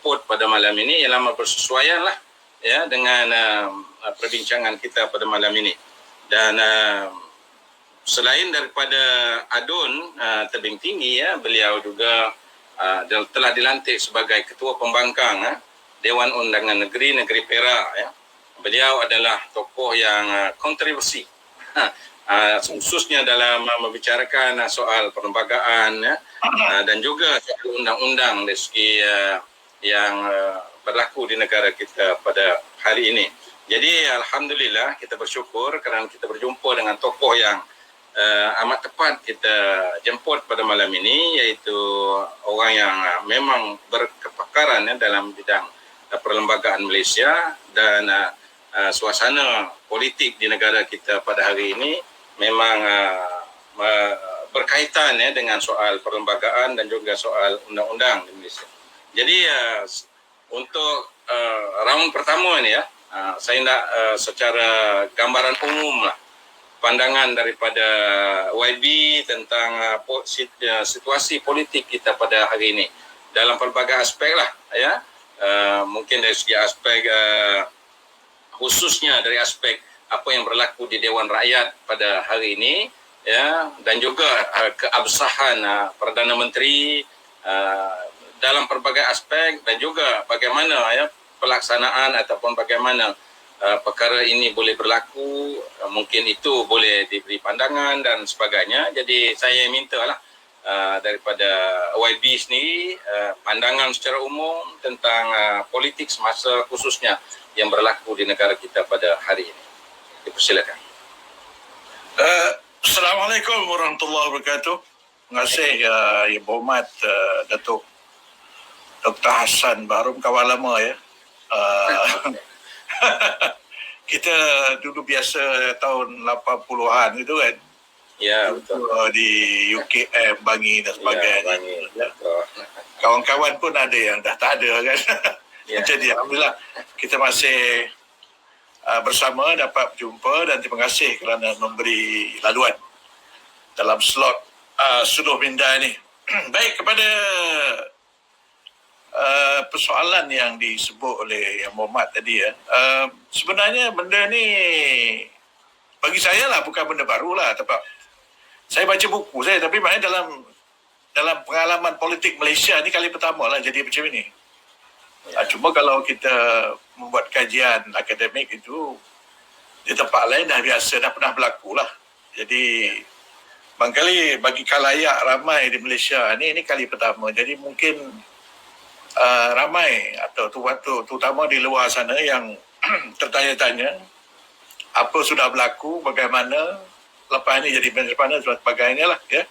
jemput pada malam ini ialah bersesuaian lah ya dengan perbincangan kita pada malam ini. Dan selain daripada Adun Tebing Tinggi ya, beliau juga telah dilantik sebagai Ketua Pembangkang Dewan Undangan Negeri Perak ya. Beliau adalah tokoh yang kontroversi khususnya dalam membicarakan soal perlembagaan ya, dan juga soal undang-undang dari segi yang berlaku di negara kita pada hari ini. Jadi alhamdulillah kita bersyukur kerana kita berjumpa dengan tokoh yang amat tepat kita jemput pada malam ini, iaitu orang yang memang berkepakaran ya, dalam bidang perlembagaan Malaysia dan suasana politik di negara kita pada hari ini memang berkaitan ya dengan soal perlembagaan dan juga soal undang-undang di Malaysia. Jadi untuk round pertama ini ya, saya nak secara gambaran umum lah pandangan daripada YB tentang situasi politik kita pada hari ini dalam pelbagai aspek lah ya. Mungkin dari segi aspek khususnya dari aspek apa yang berlaku di Dewan Rakyat pada hari ini ya, dan juga keabsahan Perdana Menteri dalam pelbagai aspek, dan juga bagaimana ya pelaksanaan ataupun bagaimana perkara ini boleh berlaku, mungkin itu boleh diberi pandangan dan sebagainya. Jadi saya mintalah daripada YB sendiri pandangan secara umum tentang politik semasa khususnya yang berlaku di negara kita pada hari ini. Dipersilakan. Assalamualaikum warahmatullahi wabarakatuh. Terima kasih Yang Berhormat Datuk Dr. Hassan Bahrum, kawan lama ya. Kita dulu biasa tahun 80-an gitu kan. Ya, betul. Di UKM, Bangi dan sebagainya. Ya, Bangi. Ya. Kawan-kawan pun ada yang dah tak ada kan. Ya. Jadi alhamdulillah kita masih bersama, dapat berjumpa, dan terima kasih kerana memberi laluan dalam slot Suluh Minda ini. Baik, kepada persoalan yang disebut oleh Yang Berhormat tadi ya, sebenarnya benda ni bagi saya lah bukan benda baru lah, sebab saya baca buku saya, tapi maknanya dalam pengalaman politik Malaysia ni kali pertama lah jadi macam ini. Cuma kalau kita membuat kajian akademik itu di tempat lain dah biasa, dah pernah berlaku lah. Jadi barangkali bagi khalayak ramai di Malaysia ini kali pertama. Jadi mungkin ramai atau terutama di luar sana yang tertanya-tanya apa sudah berlaku, bagaimana, lepas ini jadi macam mana dan sebagainya lah ya.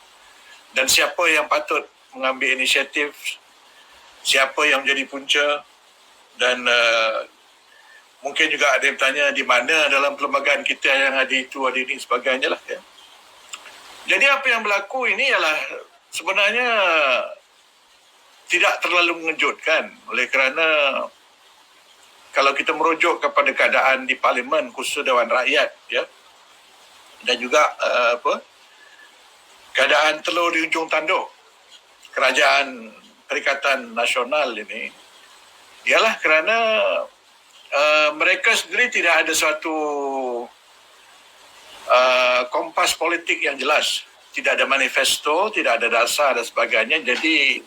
Dan siapa yang patut mengambil inisiatif, siapa yang menjadi punca, dan mungkin juga ada yang bertanya di mana dalam perlembagaan kita yang ada itu, ada ini, sebagainya lah ya. Jadi apa yang berlaku ini ialah sebenarnya tidak terlalu mengejutkan, oleh kerana kalau kita merujuk kepada keadaan di Parlimen khusus Dewan Rakyat ya, dan juga keadaan telur di ujung tanduk Kerajaan Perikatan Nasional ini, ialah kerana mereka sendiri tidak ada suatu kompas politik yang jelas, tidak ada manifesto, tidak ada dasar dan sebagainya. Jadi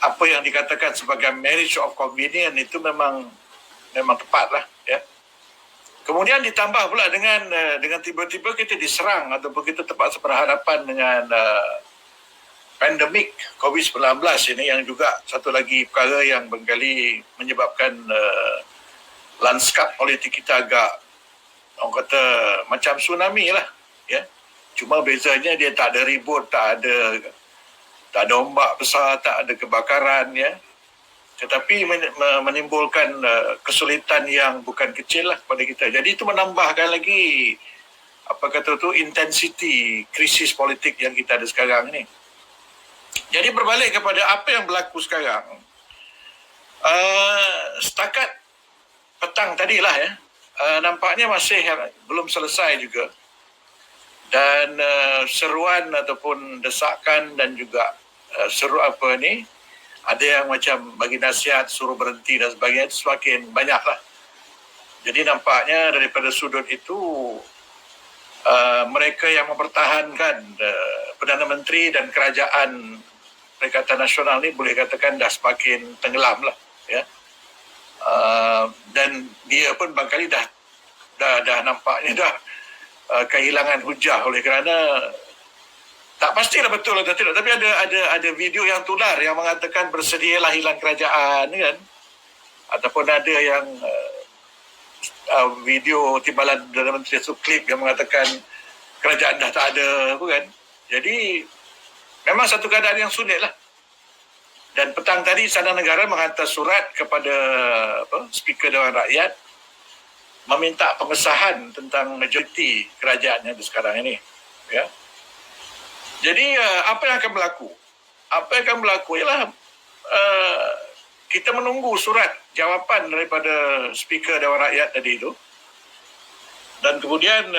apa yang dikatakan sebagai marriage of convenience itu memang tepatlah ya. Kemudian ditambah pula dengan tiba-tiba kita diserang ataupun kita terpaksa berhadapan dengan pandemik COVID-19 ini, yang juga satu lagi perkara yang barangkali menyebabkan lanskap politik kita agak, orang kata, macam tsunami lah ya. Cuma bezanya dia tak ada ribut, tak ada ombak besar, tak ada kebakaran ya, tetapi menimbulkan kesulitan yang bukan kecil lah kepada kita. Jadi itu menambahkan lagi intensiti krisis politik yang kita ada sekarang ni. Jadi berbalik kepada apa yang berlaku sekarang, setakat petang tadilah ya, nampaknya masih belum selesai juga, dan seruan ataupun desakan dan juga ada yang macam bagi nasihat, suruh berhenti dan sebagainya, itu semakin banyak lah. Jadi nampaknya daripada sudut itu, mereka yang mempertahankan Perdana Menteri dan kerajaan Perikatan Nasional ni boleh katakan dah semakin tenggelam lah, ya. Dan dia pun barangkali dah nampaknya dah kehilangan hujah oleh kerana tak pastilah betul atau tidak, tapi ada video yang tular yang mengatakan bersedialah hilang kerajaan kan, ataupun ada yang video timbalan Perdana Menteri itu klip yang mengatakan kerajaan dah tak ada kan. Jadi memang satu keadaan yang sulit lah. Dan petang tadi Istana Negara menghantar surat kepada Speaker Dewan Rakyat meminta pengesahan tentang majoriti kerajaan yang ada sekarang ini, ya. Jadi apa yang akan berlaku? Apa yang akan berlaku ialah kita menunggu surat jawapan daripada Speaker Dewan Rakyat tadi itu. Dan kemudian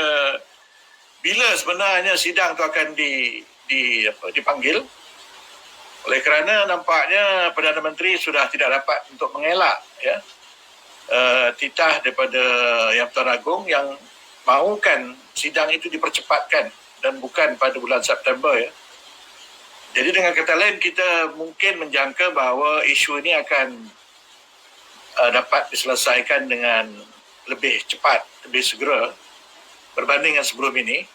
bila sebenarnya sidang itu akan dipanggil, oleh kerana nampaknya Perdana Menteri sudah tidak dapat untuk mengelak, ya, titah daripada Yang Pertuan Agong yang mahukan sidang itu dipercepatkan dan bukan pada bulan September, ya. Jadi dengan kata lain, kita mungkin menjangka bahawa isu ini akan dapat diselesaikan dengan lebih cepat, lebih segera berbanding dengan sebelum ini.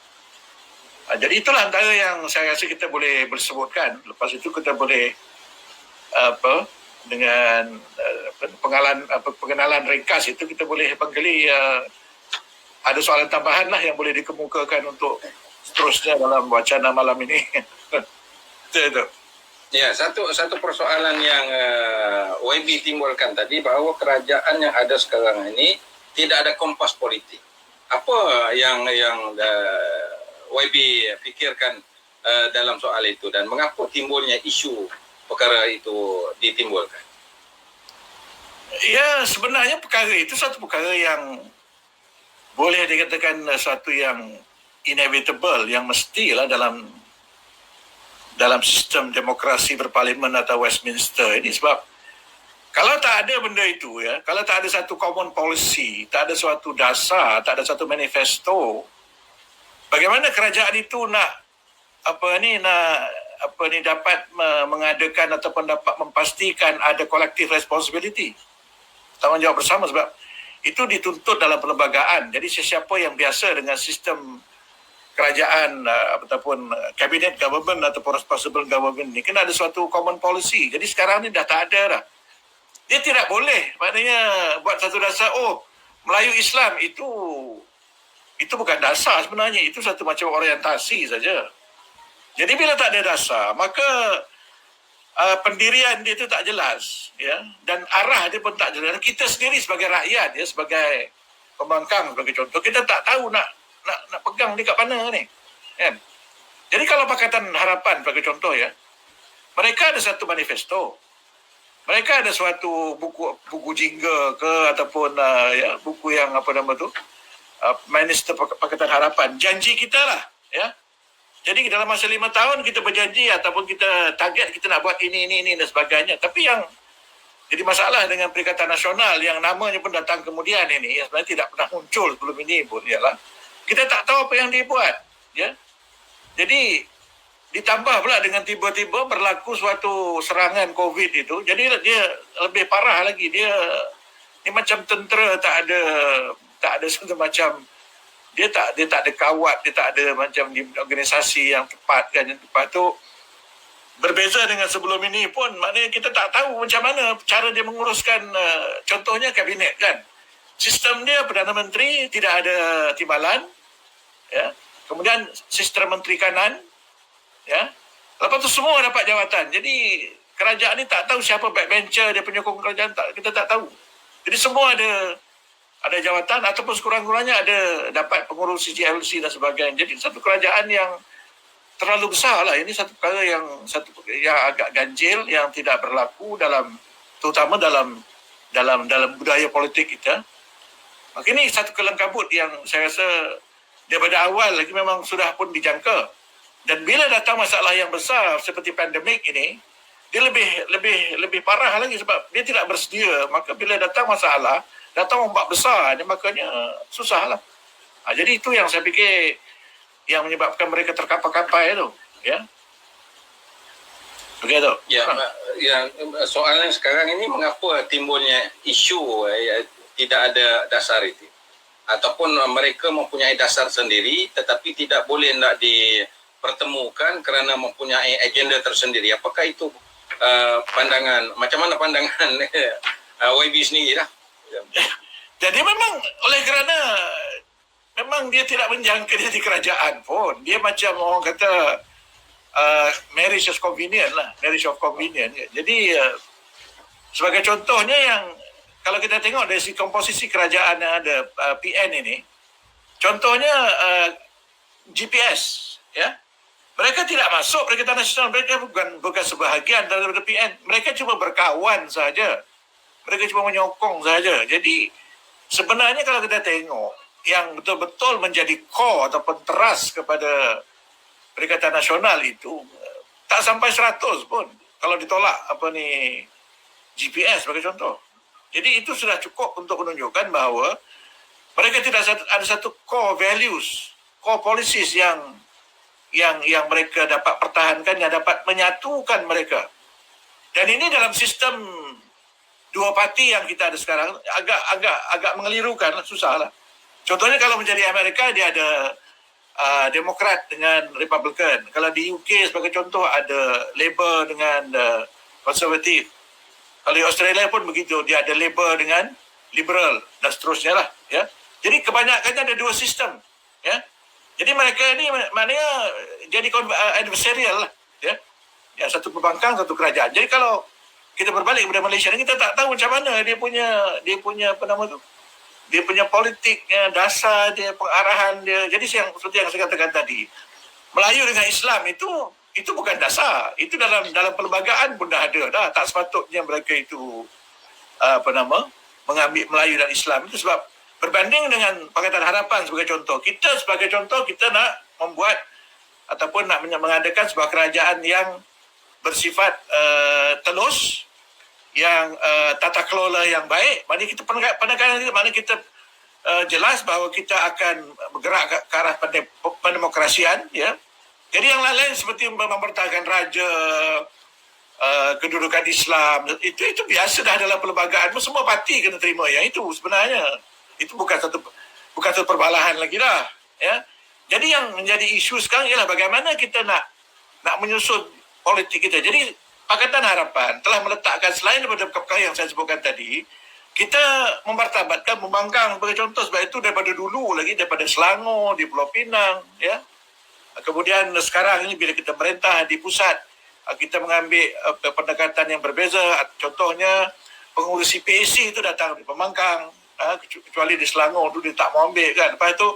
Jadi itulah antara yang saya rasa kita boleh sebutkan. Lepas itu kita boleh dengan pengenalan ringkas itu kita boleh barangkali ada soalan tambahan lah yang boleh dikemukakan untuk seterusnya dalam wacana malam ini. Itu. Ya, satu persoalan yang YB timbulkan tadi, bahawa kerajaan yang ada sekarang ini tidak ada kompas politik. Apa yang YB fikirkan dalam soal itu, dan mengapa timbulnya isu perkara itu ditimbulkan? Ya, sebenarnya perkara itu satu perkara yang boleh dikatakan satu yang inevitable, yang mestilah dalam sistem demokrasi berparlimen atau Westminster ini. Sebab kalau tak ada benda itu, ya, kalau tak ada satu common policy, tak ada suatu dasar, tak ada satu manifesto, bagaimana kerajaan itu nak dapat mengadakan ataupun dapat memastikan ada collective responsibility, tanggungjawab bersama. Sebab itu dituntut dalam perlembagaan. Jadi sesiapa yang biasa dengan sistem kerajaan ataupun cabinet government ataupun responsible government ni kena ada suatu common policy. Jadi sekarang ni dah tak ada dah. Dia tidak boleh maknanya buat satu dasar, Melayu Islam itu bukan dasar sebenarnya, itu satu macam orientasi saja. Jadi bila tak ada dasar, maka pendirian dia itu tak jelas, ya, dan arah dia pun tak jelas. Kita sendiri sebagai rakyat, ya, sebagai pembangkang sebagai contoh, kita tak tahu nak pegang dekat mana ni, kan? Jadi kalau Pakatan Harapan sebagai contoh, ya, mereka ada satu manifesto, mereka ada suatu buku jingga ke ataupun buku yang Minister Pakatan Harapan, janji kita lah, ya. Jadi dalam masa 5 tahun kita berjanji ataupun kita target kita nak buat ini dan sebagainya. Tapi yang jadi masalah dengan Perikatan Nasional yang namanya pun datang kemudian ini, yang sebenarnya tidak pernah muncul sebelum ini pun, ialah kita tak tahu apa yang dia buat, ya. Jadi ditambah pula dengan tiba-tiba berlaku suatu serangan COVID itu, jadi dia lebih parah lagi. Dia macam tentera, tak ada satu macam, dia tak ada kawat, dia tak ada macam di organisasi yang tepat, kan. Yang tepat tu berbeza dengan sebelum ini pun, maknanya kita tak tahu macam mana cara dia menguruskan contohnya kabinet, kan. Sistem dia Perdana Menteri tidak ada timbalan, ya. Kemudian sistem Menteri Kanan, ya. Lepas tu semua dapat jawatan. Jadi kerajaan ni tak tahu siapa backbencher dia, penyokong kerajaan, kita tak tahu. Jadi semua ada jawatan ataupun sekurang-kurangnya ada dapat pengurus CGLC dan sebagainya. Jadi satu kerajaan yang terlalu besar lah. Ini satu perkara yang agak ganjil, yang tidak berlaku terutama dalam budaya politik kita. Maka ini satu kelengkabut yang saya rasa daripada awal lagi memang sudah pun dijangka. Dan bila datang masalah yang besar seperti pandemik ini, dia lebih parah lagi sebab dia tidak bersedia. Maka bila datang masalah, datang ombak besar, dia makanya susah lah. Jadi itu yang saya fikir yang menyebabkan mereka terkapai-kapai itu, ya. Begitu. Ya, soalnya sekarang ini mengapa timbulnya isu tidak ada dasar itu? Ataupun mereka mempunyai dasar sendiri tetapi tidak boleh nak dipertemukan kerana mempunyai agenda tersendiri. Apakah itu pandangan, macam mana pandangan YB sendiri lah? Jadi memang oleh kerana memang dia tidak menjangka dia di kerajaan pun. Dia macam orang kata marriage of convenience lah. Marriage of convenience. Jadi sebagai contohnya yang kalau kita tengok dari si komposisi kerajaan yang ada PN ini, contohnya GPS, ya. Mereka tidak masuk Perikatan Nasional, mereka bukan sebahagian daripada PN. Mereka cuma berkawan saja. Mereka cuma menyokong saja. Jadi sebenarnya kalau kita tengok yang betul-betul menjadi core ataupun teras kepada Perikatan Nasional itu tak sampai 100 pun kalau ditolak GPS sebagai contoh. Jadi itu sudah cukup untuk menunjukkan bahawa mereka tidak ada satu core values, core policies yang mereka dapat pertahankan, yang dapat menyatukan mereka. Dan ini dalam sistem dua parti yang kita ada sekarang agak mengelirukan, susah lah. Contohnya kalau menjadi Amerika, dia ada Demokrat dengan Republican. Kalau di UK sebagai contoh ada Labour dengan Konservatif. Kalau di Australia pun begitu, dia ada Labour dengan Liberal dan seterusnya lah. Ya. Jadi kebanyakannya ada dua sistem. Ya. Jadi mereka ini maknanya jadi adversarial lah. Ya. Ya, satu pembangkang, satu kerajaan. Jadi kalau kita berbalik kepada Malaysia ni, kita tak tahu macam mana dia punya apa nama tu? Dia punya politiknya, dasar dia, pengarahan dia. Jadi seperti yang saya katakan tadi, Melayu dengan Islam itu bukan dasar. Itu dalam perlembagaan pun dah ada dah. Tak sepatutnya mereka itu mengambil Melayu dan Islam. Itu sebab berbanding dengan Pakatan Harapan sebagai contoh. Kita nak membuat ataupun nak mengadakan sebuah kerajaan yang bersifat telus, yang tata kelola yang baik. Maknanya kita pendekatan itu, maknanya kita jelas bahawa kita akan bergerak ke arah pendemokrasian, ya. Jadi yang lain seperti mempertahankan raja, kedudukan Islam, itu biasa dah dalam perlembagaan. Semua parti kena terima yang itu sebenarnya. Itu bukan satu perbalahan lagi dah, ya. Jadi yang menjadi isu sekarang ialah bagaimana kita nak menyusun politik kita. Jadi Pakatan Harapan telah meletakkan, selain daripada perkara yang saya sebutkan tadi, kita memartabatkan, membangkang sebagai contoh. Sebab itu daripada dulu lagi, daripada Selangor, di Pulau Pinang, ya. Kemudian sekarang ini bila kita merintah di pusat, kita mengambil pendekatan yang berbeza. Contohnya pengurus PAC itu datang di Pembangkang, kecuali di Selangor tu dia tak mau ambil kan. Lepas itu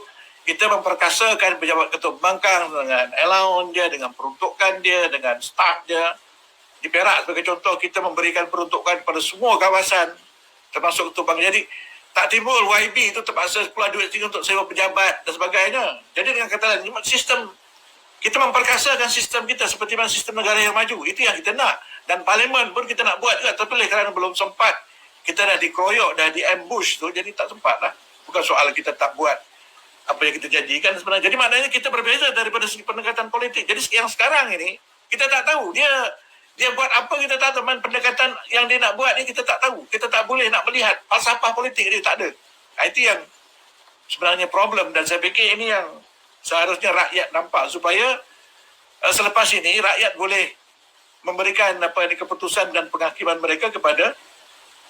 kita memperkasakan pejabat ketua Pembangkang dengan allowance dia, dengan peruntukan dia, dengan staff dia. Di Perak sebagai contoh, kita memberikan peruntukan pada semua kawasan termasuk ketua Pembangkang. Jadi tak timbul YB itu terpaksa keluar duit tinggi untuk sewa pejabat dan sebagainya. Jadi dengan kata lain, sistem kita memperkasakan sistem kita seperti mana sistem negara yang maju. Itu yang kita nak. Dan parlimen pun kita nak buat juga. Tapi kerana belum sempat, kita dah dikeroyok, dah di-ambush tu, jadi tak sempat lah. Bukan soal kita tak buat apa yang kita janjikan sebenarnya. Jadi maknanya kita berbeza daripada segi pendekatan politik. Jadi yang sekarang ini, kita tak tahu. Dia buat apa kita tak tahu. Pendekatan yang dia nak buat ni kita tak tahu. Kita tak boleh nak melihat falsafah politik dia, tak ada. Itu yang sebenarnya problem. Dan saya fikir ini yang seharusnya rakyat nampak supaya selepas ini rakyat boleh memberikan keputusan dan penghakiman mereka kepada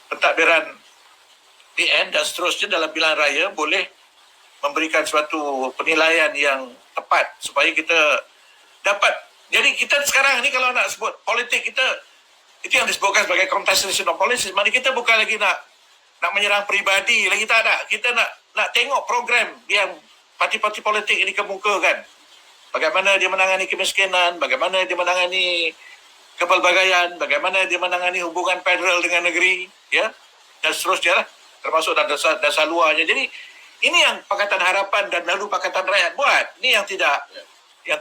pentadbiran PN dan seterusnya dalam pilihan raya, boleh memberikan suatu penilaian yang tepat supaya kita dapat. Jadi kita sekarang ni kalau nak sebut politik kita, itu yang disebutkan sebagai contestation of policies. Maknanya kita bukan lagi nak menyerang peribadi lagi, tak ada. Kita nak tengok program yang parti-parti politik ini kemukakan. Bagaimana dia menangani kemiskinan, bagaimana dia menangani kepelbagaian, bagaimana dia menangani hubungan federal dengan negeri, ya, dan seterusnya lah, termasuk dasar luarnya. Jadi ini yang Pakatan Harapan dan lalu Pakatan Rakyat buat. Ini yang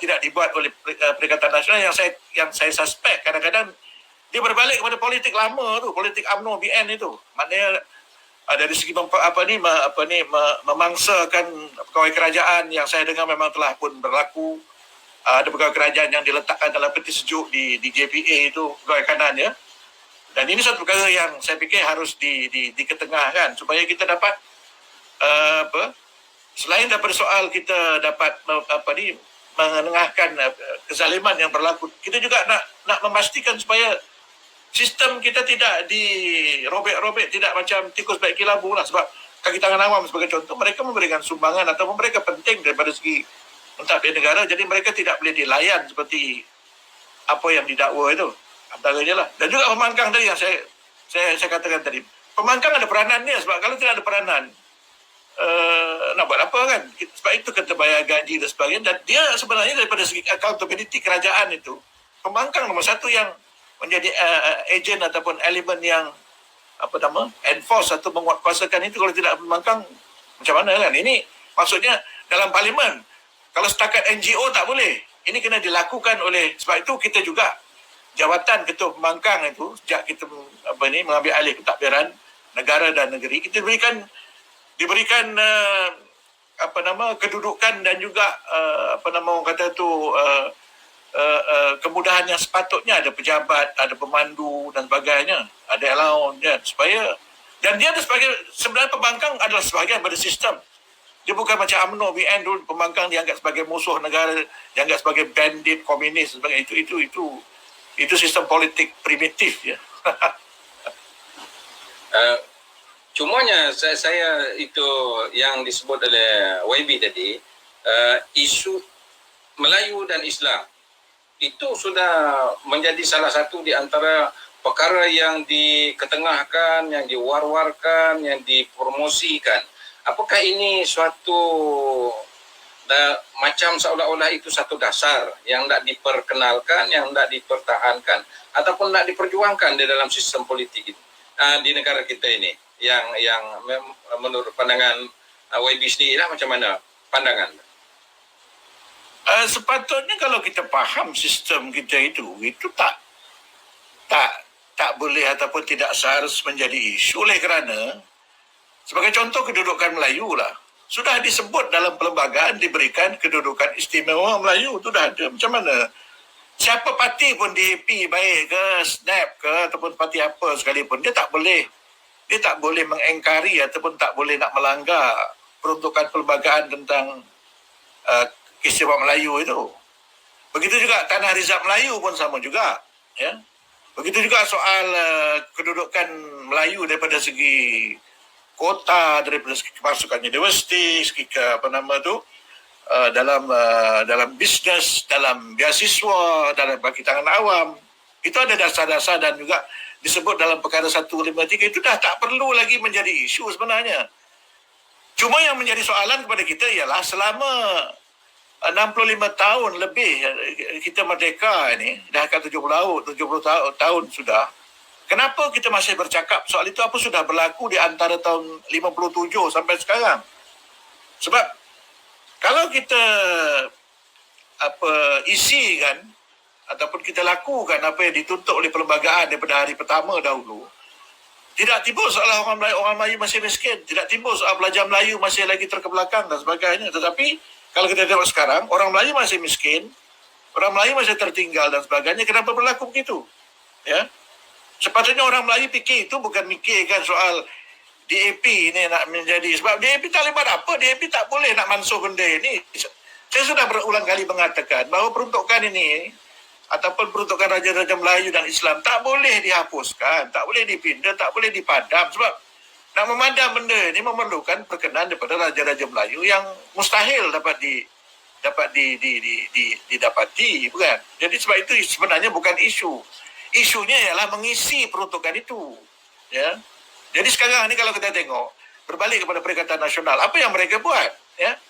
tidak dibuat oleh Perikatan Nasional, yang saya suspek kadang-kadang dia berbalik kepada politik lama tu, politik UMNO BN itu. Maknanya dari segi memangsakan pegawai kerajaan yang saya dengar memang telah pun berlaku. Ada pegawai kerajaan yang diletakkan dalam peti sejuk di JPA itu, pegawai kanan ya. Dan ini satu perkara yang saya fikir harus diketengahkan supaya kita dapat selain daripada soal kita dapat menengahkan kezaliman yang berlaku, kita juga nak memastikan supaya sistem kita tidak dirobek-robek, tidak macam tikus baik kilabu lah. Sebab kaki tangan awam sebagai contoh, mereka memberikan sumbangan atau mereka penting daripada segi mentadbir negara, jadi mereka tidak boleh dilayan seperti apa yang didakwa itu. Antaranya lah. Dan juga pembangkang tadi yang saya katakan tadi. Pembangkang ada peranan dia, sebab kalau tidak ada peranan, nak buat apa kan? Sebab itu kata bayar gaji dan sebagainya. Dan dia sebenarnya daripada segi accountability kerajaan itu, pembangkang nomor satu yang menjadi agent ataupun elemen yang enforce atau menguatkuasakan itu. Kalau tidak pembangkang, macam mana kan? Ini maksudnya dalam parlimen, kalau setakat NGO tak boleh. Ini kena dilakukan oleh, sebab itu kita juga jawatan ketua pembangkang itu sejak kita mengambil alih pentadbiran negara dan negeri, kita diberikan kedudukan dan juga orang kata tu kemudahan yang sepatutnya. Ada pejabat, ada pemandu dan sebagainya, ada allowance ya, supaya, dan dia sebenarnya pembangkang adalah sebahagian pada sistem. Dia bukan macam UMNO BN dulu, pembangkang dianggap sebagai musuh negara, dianggap sebagai bandit komunis sebagainya. Itu sistem politik primitif ya. Cumanya saya itu yang disebut oleh YB tadi, isu Melayu dan Islam itu sudah menjadi salah satu di antara perkara yang diketengahkan, yang diwar-warkan, yang dipromosikan. Apakah ini suatu macam seolah-olah itu satu dasar yang tidak diperkenalkan, yang tidak dipertahankan ataupun tidak diperjuangkan di dalam sistem politik di negara kita ini, yang menurut pandangan YB sendiri lah, macam mana pandangan? Sepatutnya kalau kita faham sistem kita itu tak boleh ataupun tidak seharus menjadi isu, oleh kerana sebagai contoh kedudukan Melayu lah, sudah disebut dalam perlembagaan diberikan kedudukan istimewa Melayu, itu dah ada. Macam mana? Siapa parti pun, DAP baik ke, SNAP ke, ataupun parti apa sekalipun, dia tak boleh mengengkari ataupun tak boleh nak melanggar peruntukan perlembagaan tentang keistimewaan Melayu itu. Begitu juga Tanah Rizab Melayu pun sama juga. Ya? Begitu juga soal kedudukan Melayu daripada segi kota, daripada segi kemasukan universiti, segi dalam bisnes, dalam beasiswa, dalam bagi tangan awam. Itu ada dasar-dasar dan juga disebut dalam perkara 153. Itu dah tak perlu lagi menjadi isu sebenarnya. Cuma yang menjadi soalan kepada kita ialah selama 65 tahun lebih kita merdeka ini, dah kat 70 tahun sudah. Kenapa kita masih bercakap soal itu? Apa sudah berlaku di antara tahun 57 sampai sekarang? Sebab kalau kita isi kan ataupun kita lakukan apa yang dituntut oleh perlembagaan daripada hari pertama dahulu, tidak timbul soal orang Melayu masih miskin, tidak timbul soal pelajar Melayu masih lagi terkebelakang dan sebagainya. Tetapi kalau kita tengok sekarang, orang Melayu masih miskin, orang Melayu masih tertinggal dan sebagainya. Kenapa berlaku begitu? Ya. Sepatutnya orang Melayu fikir itu bukan mikirkan soal DAP ini nak menjadi, sebab DAP tak boleh buat apa, DAP tak boleh nak mansuh benda ini. Saya sudah berulang kali mengatakan bahawa peruntukan ini ataupun peruntukan Raja-Raja Melayu dan Islam tak boleh dihapuskan, tak boleh dipindah, tak boleh dipadam. Sebab nak memadam benda ini memerlukan perkenan daripada Raja-Raja Melayu yang mustahil dapat didapati, bukan? Jadi sebab itu sebenarnya bukan isu. Isunya ialah mengisi peruntukan itu. Ya. Jadi sekarang ni kalau kita tengok, berbalik kepada Perikatan Nasional, apa yang mereka buat? Ya.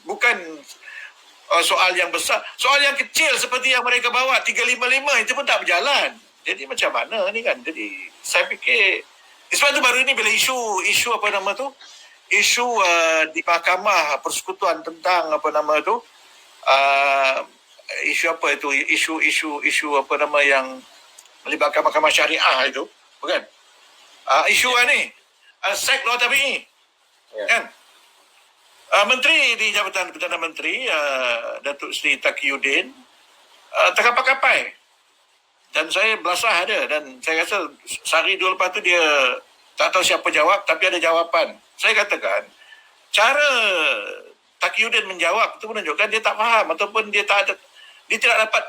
Bukan soal yang besar, soal yang kecil seperti yang mereka bawa 355 itu pun tak berjalan. Jadi macam mana ni kan? Jadi saya fikir sebab tu baru ini bila isu di Mahkamah Persekutuan tentang isu apa itu, isu apa nama yang melibatkan mahkamah syariah itu, bukan? Isu ni, sek luar tabi'i, kan? Menteri di Jabatan Perdana Menteri, Datuk Seri Taqiyuddin, terkapai-kapai. Dan saya belasah ada, dan saya rasa sehari dua lepas tu dia tak tahu siapa jawab, tapi ada jawapan. Saya katakan, cara Taqiyuddin menjawab itu menunjukkan dia tak faham ataupun dia tidak dapat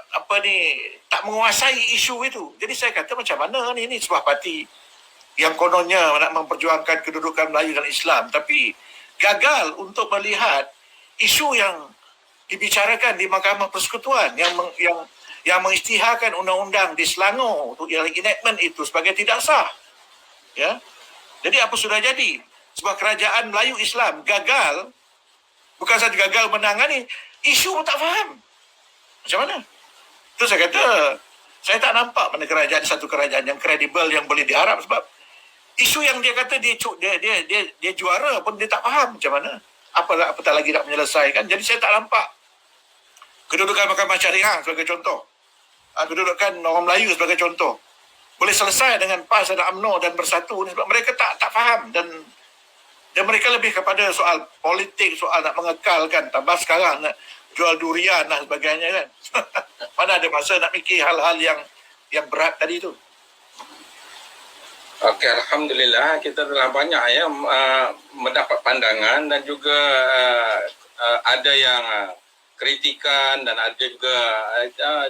tak menguasai isu itu. Jadi saya kata macam mana ni sebuah parti yang kononnya nak memperjuangkan kedudukan Melayu dan Islam, tapi gagal untuk melihat isu yang dibicarakan di Mahkamah Persekutuan yang mengisytiharkan undang-undang di Selangor untuk enactment itu sebagai tidak sah. Ya. Jadi apa sudah jadi? Sebuah kerajaan Melayu Islam gagal, bukan saja gagal menangani, isu pun tak faham. Macam mana? Itu saya kata, saya tak nampak mana satu kerajaan yang kredibel yang boleh diharap, sebab isu yang dia kata dia juara pun dia tak faham macam mana. Apatah lagi nak menyelesaikan. Jadi saya tak nampak kedudukan Mahkamah Syariah sebagai contoh, kedudukan orang Melayu sebagai contoh boleh selesai dengan PAS dan UMNO dan bersatu ni, sebab mereka tak faham dan mereka lebih kepada soal politik, soal nak mengekalkan, tambah sekarang nak jual durian dan sebagainya kan. Mana ada masa nak fikir hal-hal yang berat tadi tu. Okey, Alhamdulillah kita telah banyak mendapat pandangan dan juga ada yang kritikan dan ada juga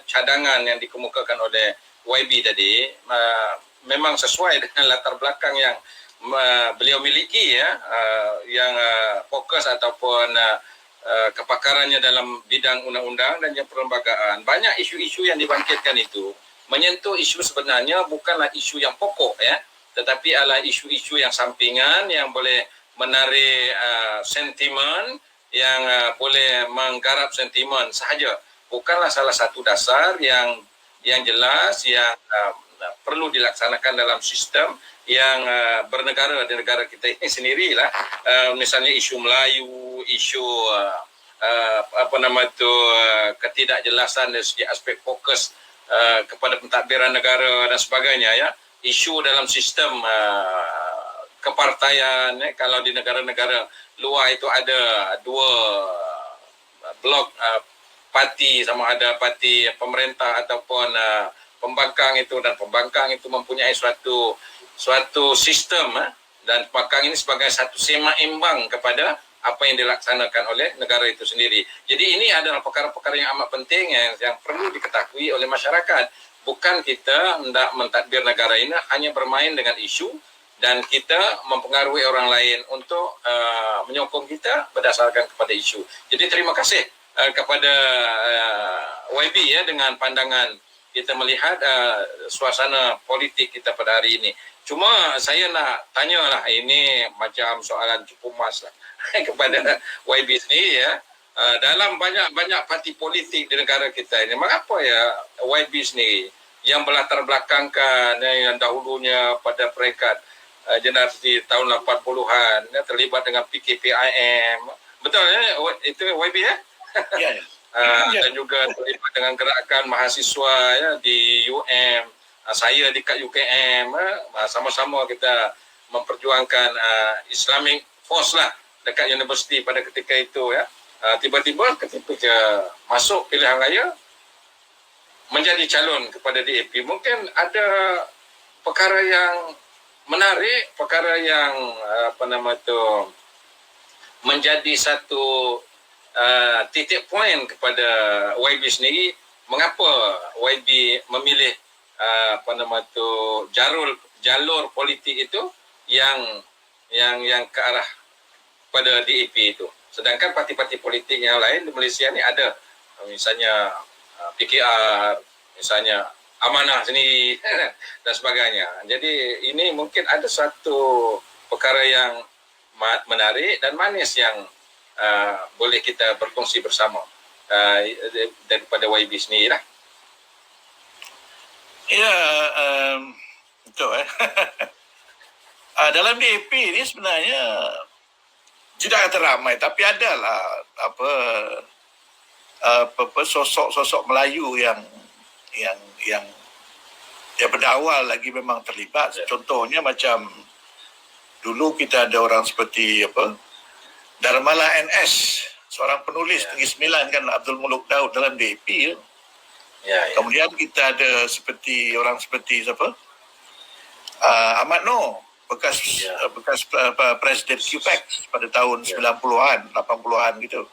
cadangan yang dikemukakan oleh YB tadi. Memang sesuai dengan latar belakang yang beliau miliki yang fokus ataupun kepakarannya dalam bidang undang-undang dan yang perlembagaan. Banyak isu-isu yang dibangkitkan itu menyentuh isu sebenarnya bukanlah isu yang pokok tetapi adalah isu-isu yang sampingan yang boleh menarik sentimen, yang boleh menggarap sentimen sahaja. Bukanlah salah satu dasar yang jelas yang perlu dilaksanakan dalam sistem yang bernegara di negara kita ini sendirilah. Misalnya isu Melayu, isu ketidakjelasan dari segi aspek fokus kepada pentadbiran negara dan sebagainya isu dalam sistem kepartaian. Kalau di negara-negara luar itu ada dua blok parti, sama ada parti pemerintah ataupun pembangkang itu, dan pembangkang itu mempunyai suatu sistem dan pembangkang ini sebagai satu seimbang kepada apa yang dilaksanakan oleh negara itu sendiri. Jadi ini adalah perkara-perkara yang amat penting yang perlu diketahui oleh masyarakat. Bukan kita hendak mentadbir negara ini hanya bermain dengan isu dan kita mempengaruhi orang lain untuk menyokong kita berdasarkan kepada isu. Jadi terima kasih kepada YB dengan pandangan kita melihat suasana politik kita pada hari ini. Cuma saya nak tanyalah, ini macam soalan cukup mas lah kepada YB sendiri dalam banyak parti politik di negara kita ini, mengapa YB sendiri yang berlatar belakangkan yang dahulunya pada peringkat generasi tahun 80-an terlibat dengan PKPIM, betul itu YB ya? Dan juga terlibat dengan gerakan mahasiswa di UM, saya dekat UKM, sama-sama kita memperjuangkan Islamic Force lah dekat universiti pada ketika itu tiba-tiba ketika masuk pilihan raya menjadi calon kepada DAP, mungkin ada perkara yang menarik, perkara yang menjadi satu titik poin kepada YB sendiri. Mengapa YB memilih jalur politik itu yang ke arah pada DAP itu, sedangkan parti-parti politik yang lain di Malaysia ni ada, misalnya PKR, misalnya Amanah sendiri dan sebagainya. Jadi ini mungkin ada satu perkara yang menarik dan manis yang boleh kita berkongsi bersama daripada YB sendiri lah. Ya, betul dalam DAP ni sebenarnya tidak kata ramai, tapi adalah sosok-sosok Melayu yang yang yang daripada awal lagi memang terlibat. Contohnya macam dulu kita ada orang seperti Dharmala NS, seorang penulis Negeri Sembilan kan, Abdul Muluk Daud dalam DAP ya. Kemudian kita ada orang seperti siapa? Ahmad Noor, bekas Presiden QPEC pada tahun 90-an, 80-an gitu.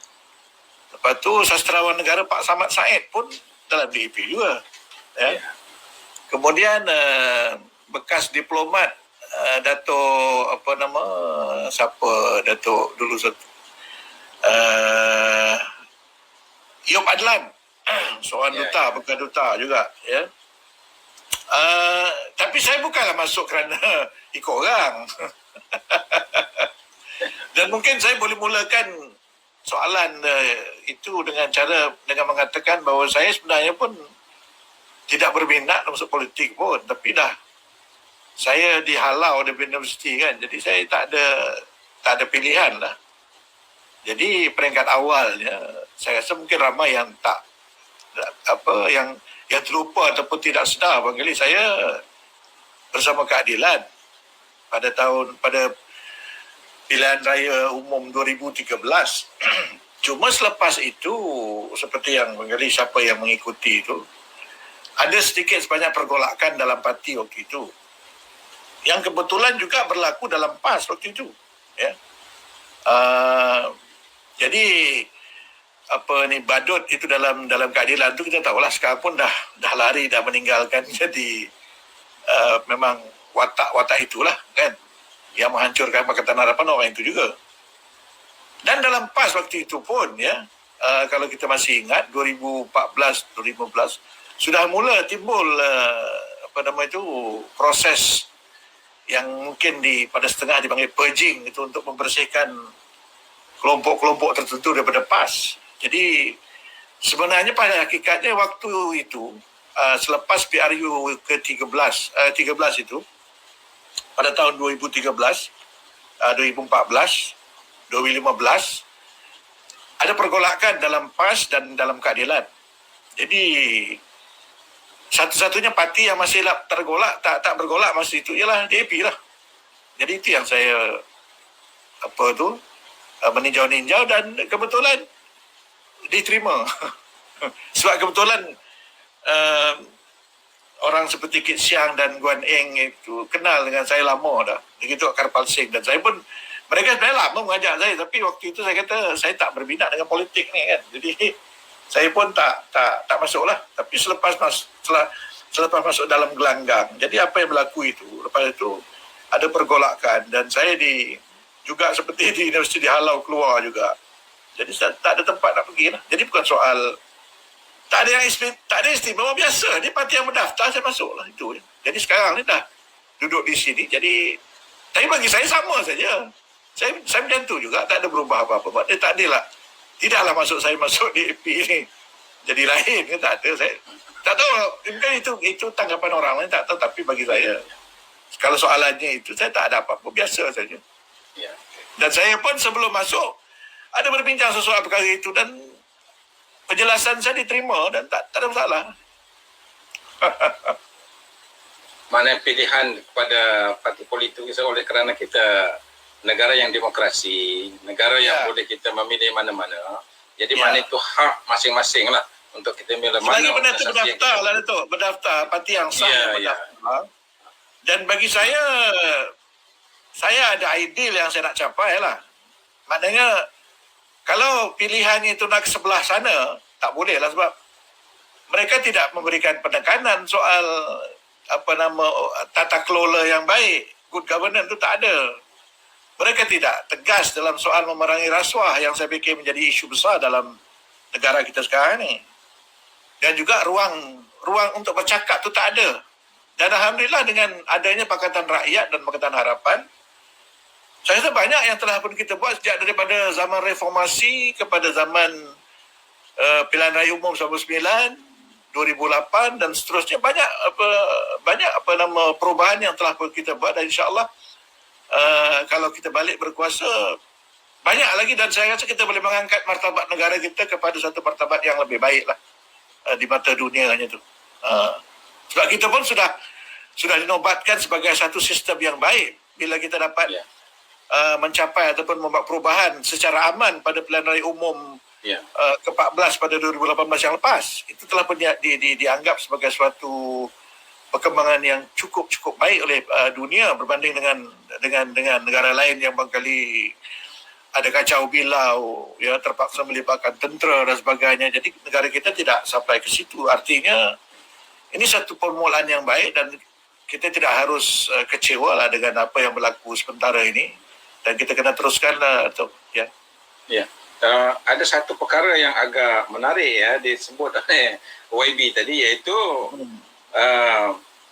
Lepas tu sastrawan negara Pak Samad Said pun dalam DAP juga. Ya. Kemudian bekas diplomat Datuk Datuk dulu Yop Adlan, seorang duta, bekas duta juga ya. Tapi saya bukanlah masuk kerana ikut orang. Dan mungkin saya boleh mulakan soalan itu dengan mengatakan bahawa saya sebenarnya pun tidak berminat masuk politik pun, tapi saya dihalau dari universiti kan, jadi saya tak ada pilihan lah. Jadi peringkat awalnya saya rasa mungkin ramai yang yang terlupa ataupun tidak sedar barangkali saya bersama Keadilan pada pilihan raya umum 2013. Cuma selepas itu, seperti yang barangkali siapa yang mengikuti itu, ada sedikit sebanyak pergolakan dalam parti waktu itu, yang kebetulan juga berlaku dalam PAS waktu itu ya. Jadi badut itu dalam Keadilan tu kita tahulah, sekarang pun dah lari, dah meninggalkan. Jadi memang watak itulah kan yang menghancurkan Pakatan Harapan orang itu juga. Dan dalam PAS waktu itu pun ya, kalau kita masih ingat 2014 2015 sudah mula timbul proses yang mungkin pada setengah dipanggil purging itu, untuk membersihkan kelompok-kelompok tertentu daripada PAS. Jadi sebenarnya pada hakikatnya waktu itu selepas PRU ke-13 itu pada tahun 2013, 2014, 2015 ada pergolakan dalam PAS dan dalam Keadilan. Jadi satu-satunya parti yang masih tergolak, tak bergolak masa itu ialah DAP lah. Jadi itu yang saya meninjau-ninjau, dan kebetulan diterima. Sebab kebetulan orang seperti Kit Siang dan Guan Eng itu kenal dengan saya lama dah. Begitu Karpal Singh, dan saya pun, mereka sebenarnya lama mengajak saya, tapi waktu itu saya kata saya tak berminat dengan politik ni kan. Jadi saya pun tak masuklah. Tapi selepas masuk dalam gelanggang, jadi apa yang berlaku itu, lepas itu ada pergolakan, dan saya juga seperti di universiti dihalau keluar juga. Jadi tak ada tempat nak pergi lah. Jadi bukan soal tak ada istimewa, biasa. Dia parti yang mendaftar, saya masuk lah itu. Jadi sekarang ni dah duduk di sini. Jadi tapi bagi saya sama saja. Saya macam tu juga, tak ada berubah apa-apa. Dia tidaklah saya masuk DAP ni jadi lain ke, tak ada. Saya tak tahu, mungkin itu tanggapan orang lain, tak tahu. Tapi bagi saya, kalau soalannya itu, saya tak ada apa-apa, biasa saja. Dan saya pun sebelum masuk ada berbincang sesuatu perkara itu, dan penjelasan saya diterima dan tak ada masalah. Mana pilihan kepada parti politik oleh kerana kita negara yang demokrasi, negara yang boleh kita memilih mana-mana. Jadi mana itu hak masing-masing lah untuk kita milih mana. Lagi benda tu berdaftar lah Datuk, berdaftar parti yang sah yang berdaftar. Dan bagi saya ada ideal yang saya nak capai lah. Maknanya kalau pilihannya itu nak ke sebelah sana, tak boleh lah, sebab mereka tidak memberikan penekanan soal tata kelola yang baik, good governance itu tak ada. Mereka tidak tegas dalam soal memerangi rasuah yang saya fikir menjadi isu besar dalam negara kita sekarang ni. Dan juga ruang untuk bercakap tu tak ada. Dan alhamdulillah dengan adanya Pakatan Rakyat dan Pakatan Harapan, saya rasa banyak yang telah pun kita buat sejak daripada zaman reformasi kepada zaman pilihan raya umum 99, 2008 dan seterusnya. Banyak perubahan yang telah pun kita buat, dan insya-Allah kalau kita balik berkuasa, banyak lagi, dan saya rasa kita boleh mengangkat martabat negara kita kepada satu martabat yang lebih baik lah di mata dunianya tu. Sebab kita pun sudah dinobatkan sebagai satu sistem yang baik bila kita dapat mencapai ataupun membuat perubahan secara aman pada pilihan raya umum ke-14 pada 2018 yang lepas. Itu telah pun dianggap sebagai suatu perkembangan yang cukup baik oleh dunia berbanding dengan negara lain yang barangkali ada kacau bilau, ya, terpaksa melibatkan tentera dan sebagainya. Jadi negara kita tidak sampai ke situ. Artinya ini satu permulaan yang baik dan kita tidak harus kecewa lah dengan apa yang berlaku sementara ini, dan kita kena teruskanlah. Ada satu perkara yang agak menarik disebut oleh YB tadi, iaitu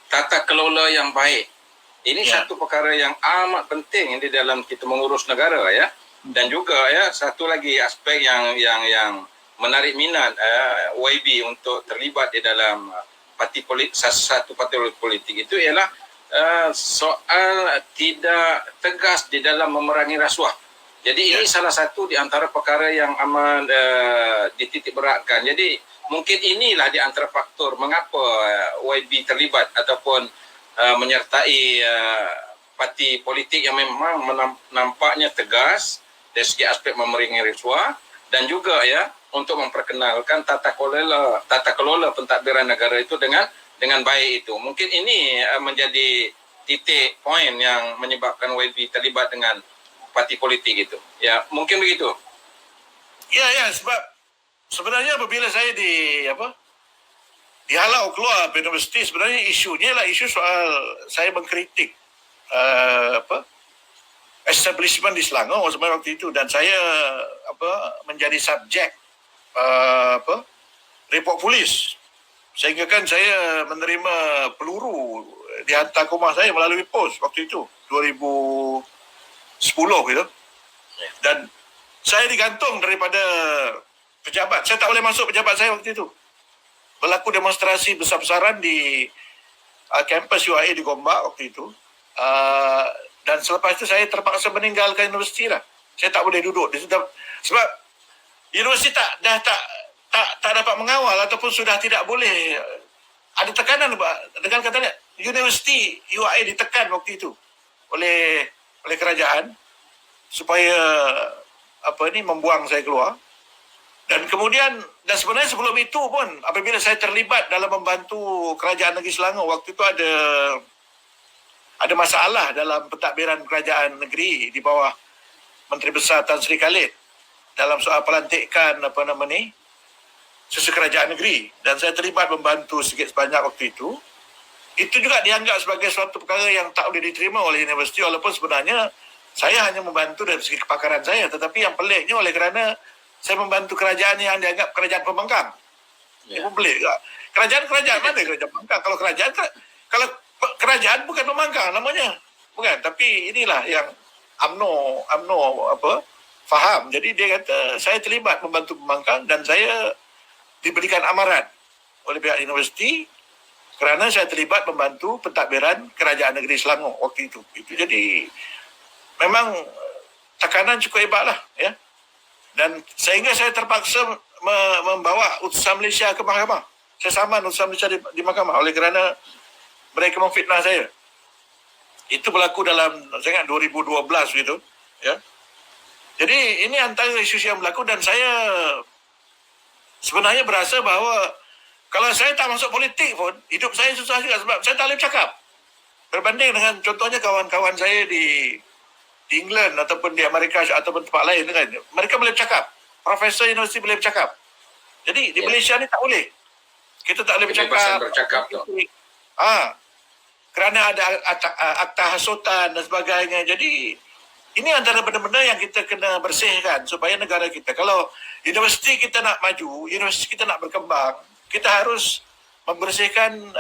tata kelola yang baik. Ini satu perkara yang amat penting di dalam kita mengurus negara dan juga satu lagi aspek yang menarik minat YB untuk terlibat di dalam satu parti politik itu ialah soal tidak tegas di dalam memerangi rasuah. Jadi ini salah satu di antara perkara yang amat dititik beratkan. Jadi mungkin inilah di antara faktor mengapa YB terlibat ataupun menyertai parti politik yang memang nampaknya tegas dari segi aspek memerangi rasuah, dan juga untuk memperkenalkan tata kelola pentadbiran negara itu dengan baik itu. Mungkin ini menjadi titik poin yang menyebabkan YB terlibat dengan parti politik itu. Ya, mungkin begitu. Ya, sebab sebenarnya apabila saya dihalau keluar dari universiti, sebenarnya isunya lah isu soal saya mengkritik establishment di Selangor sebenarnya waktu itu, dan saya menjadi subjek report polis, sehingga kan saya menerima peluru dihantar ke rumah saya melalui pos waktu itu 2010 gitu, dan saya digantung daripada pejabat. Saya tak boleh masuk pejabat saya waktu itu. Berlaku demonstrasi besar-besaran di kampus UIA di Gombak waktu itu. Dan selepas itu saya terpaksa meninggalkan universiti lah. Saya tak boleh duduk di situ sebab universiti tak dapat mengawal ataupun sudah tidak boleh. Ada tekanan dengan katanya universiti UIA ditekan waktu itu oleh kerajaan supaya membuang saya keluar. Dan kemudian, dan sebenarnya sebelum itu pun apabila saya terlibat dalam membantu kerajaan negeri Selangor, waktu itu ada masalah dalam pentadbiran kerajaan negeri di bawah Menteri Besar Tan Sri Khalid dalam soal pelantikan sesuai kerajaan negeri, dan saya terlibat membantu sikit sebanyak waktu itu. Itu juga dianggap sebagai suatu perkara yang tak boleh diterima oleh universiti, walaupun sebenarnya saya hanya membantu dari segi kepakaran saya, tetapi yang peliknya oleh kerana saya membantu kerajaan yang dianggap kerajaan pembangkang. Itu pelik. Kerajaan mana kerajaan pembangkang? Kalau kerajaan bukan pembangkang namanya. Bukan, tapi inilah yang UMNO faham. Jadi dia kata saya terlibat membantu pembangkang dan saya diberikan amaran oleh pihak universiti kerana saya terlibat membantu pentadbiran kerajaan negeri Selangor waktu itu. Jadi memang tekanan cukup hebat lah dan sehingga saya terpaksa membawa utusan Malaysia ke mahkamah. Saya saman utusan Malaysia di mahkamah oleh kerana mereka memfitnah saya. Itu berlaku dalam saya ingat 2012 gitu Jadi ini antara isu yang berlaku, dan saya sebenarnya berasa bahawa kalau saya tak masuk politik pun hidup saya susah juga, sebab saya tak boleh bercakap. Berbanding dengan contohnya kawan-kawan saya di England ataupun di Amerika ataupun tempat lain kan, mereka boleh bercakap. Profesor universiti boleh bercakap. Jadi di Malaysia ni tak boleh. Kita tak boleh bercakap. Kerana ada akta hasutan dan sebagainya. Jadi ini antara benda-benda yang kita kena bersihkan supaya negara kita, kalau universiti kita nak maju, universiti kita nak berkembang, kita harus membersihkan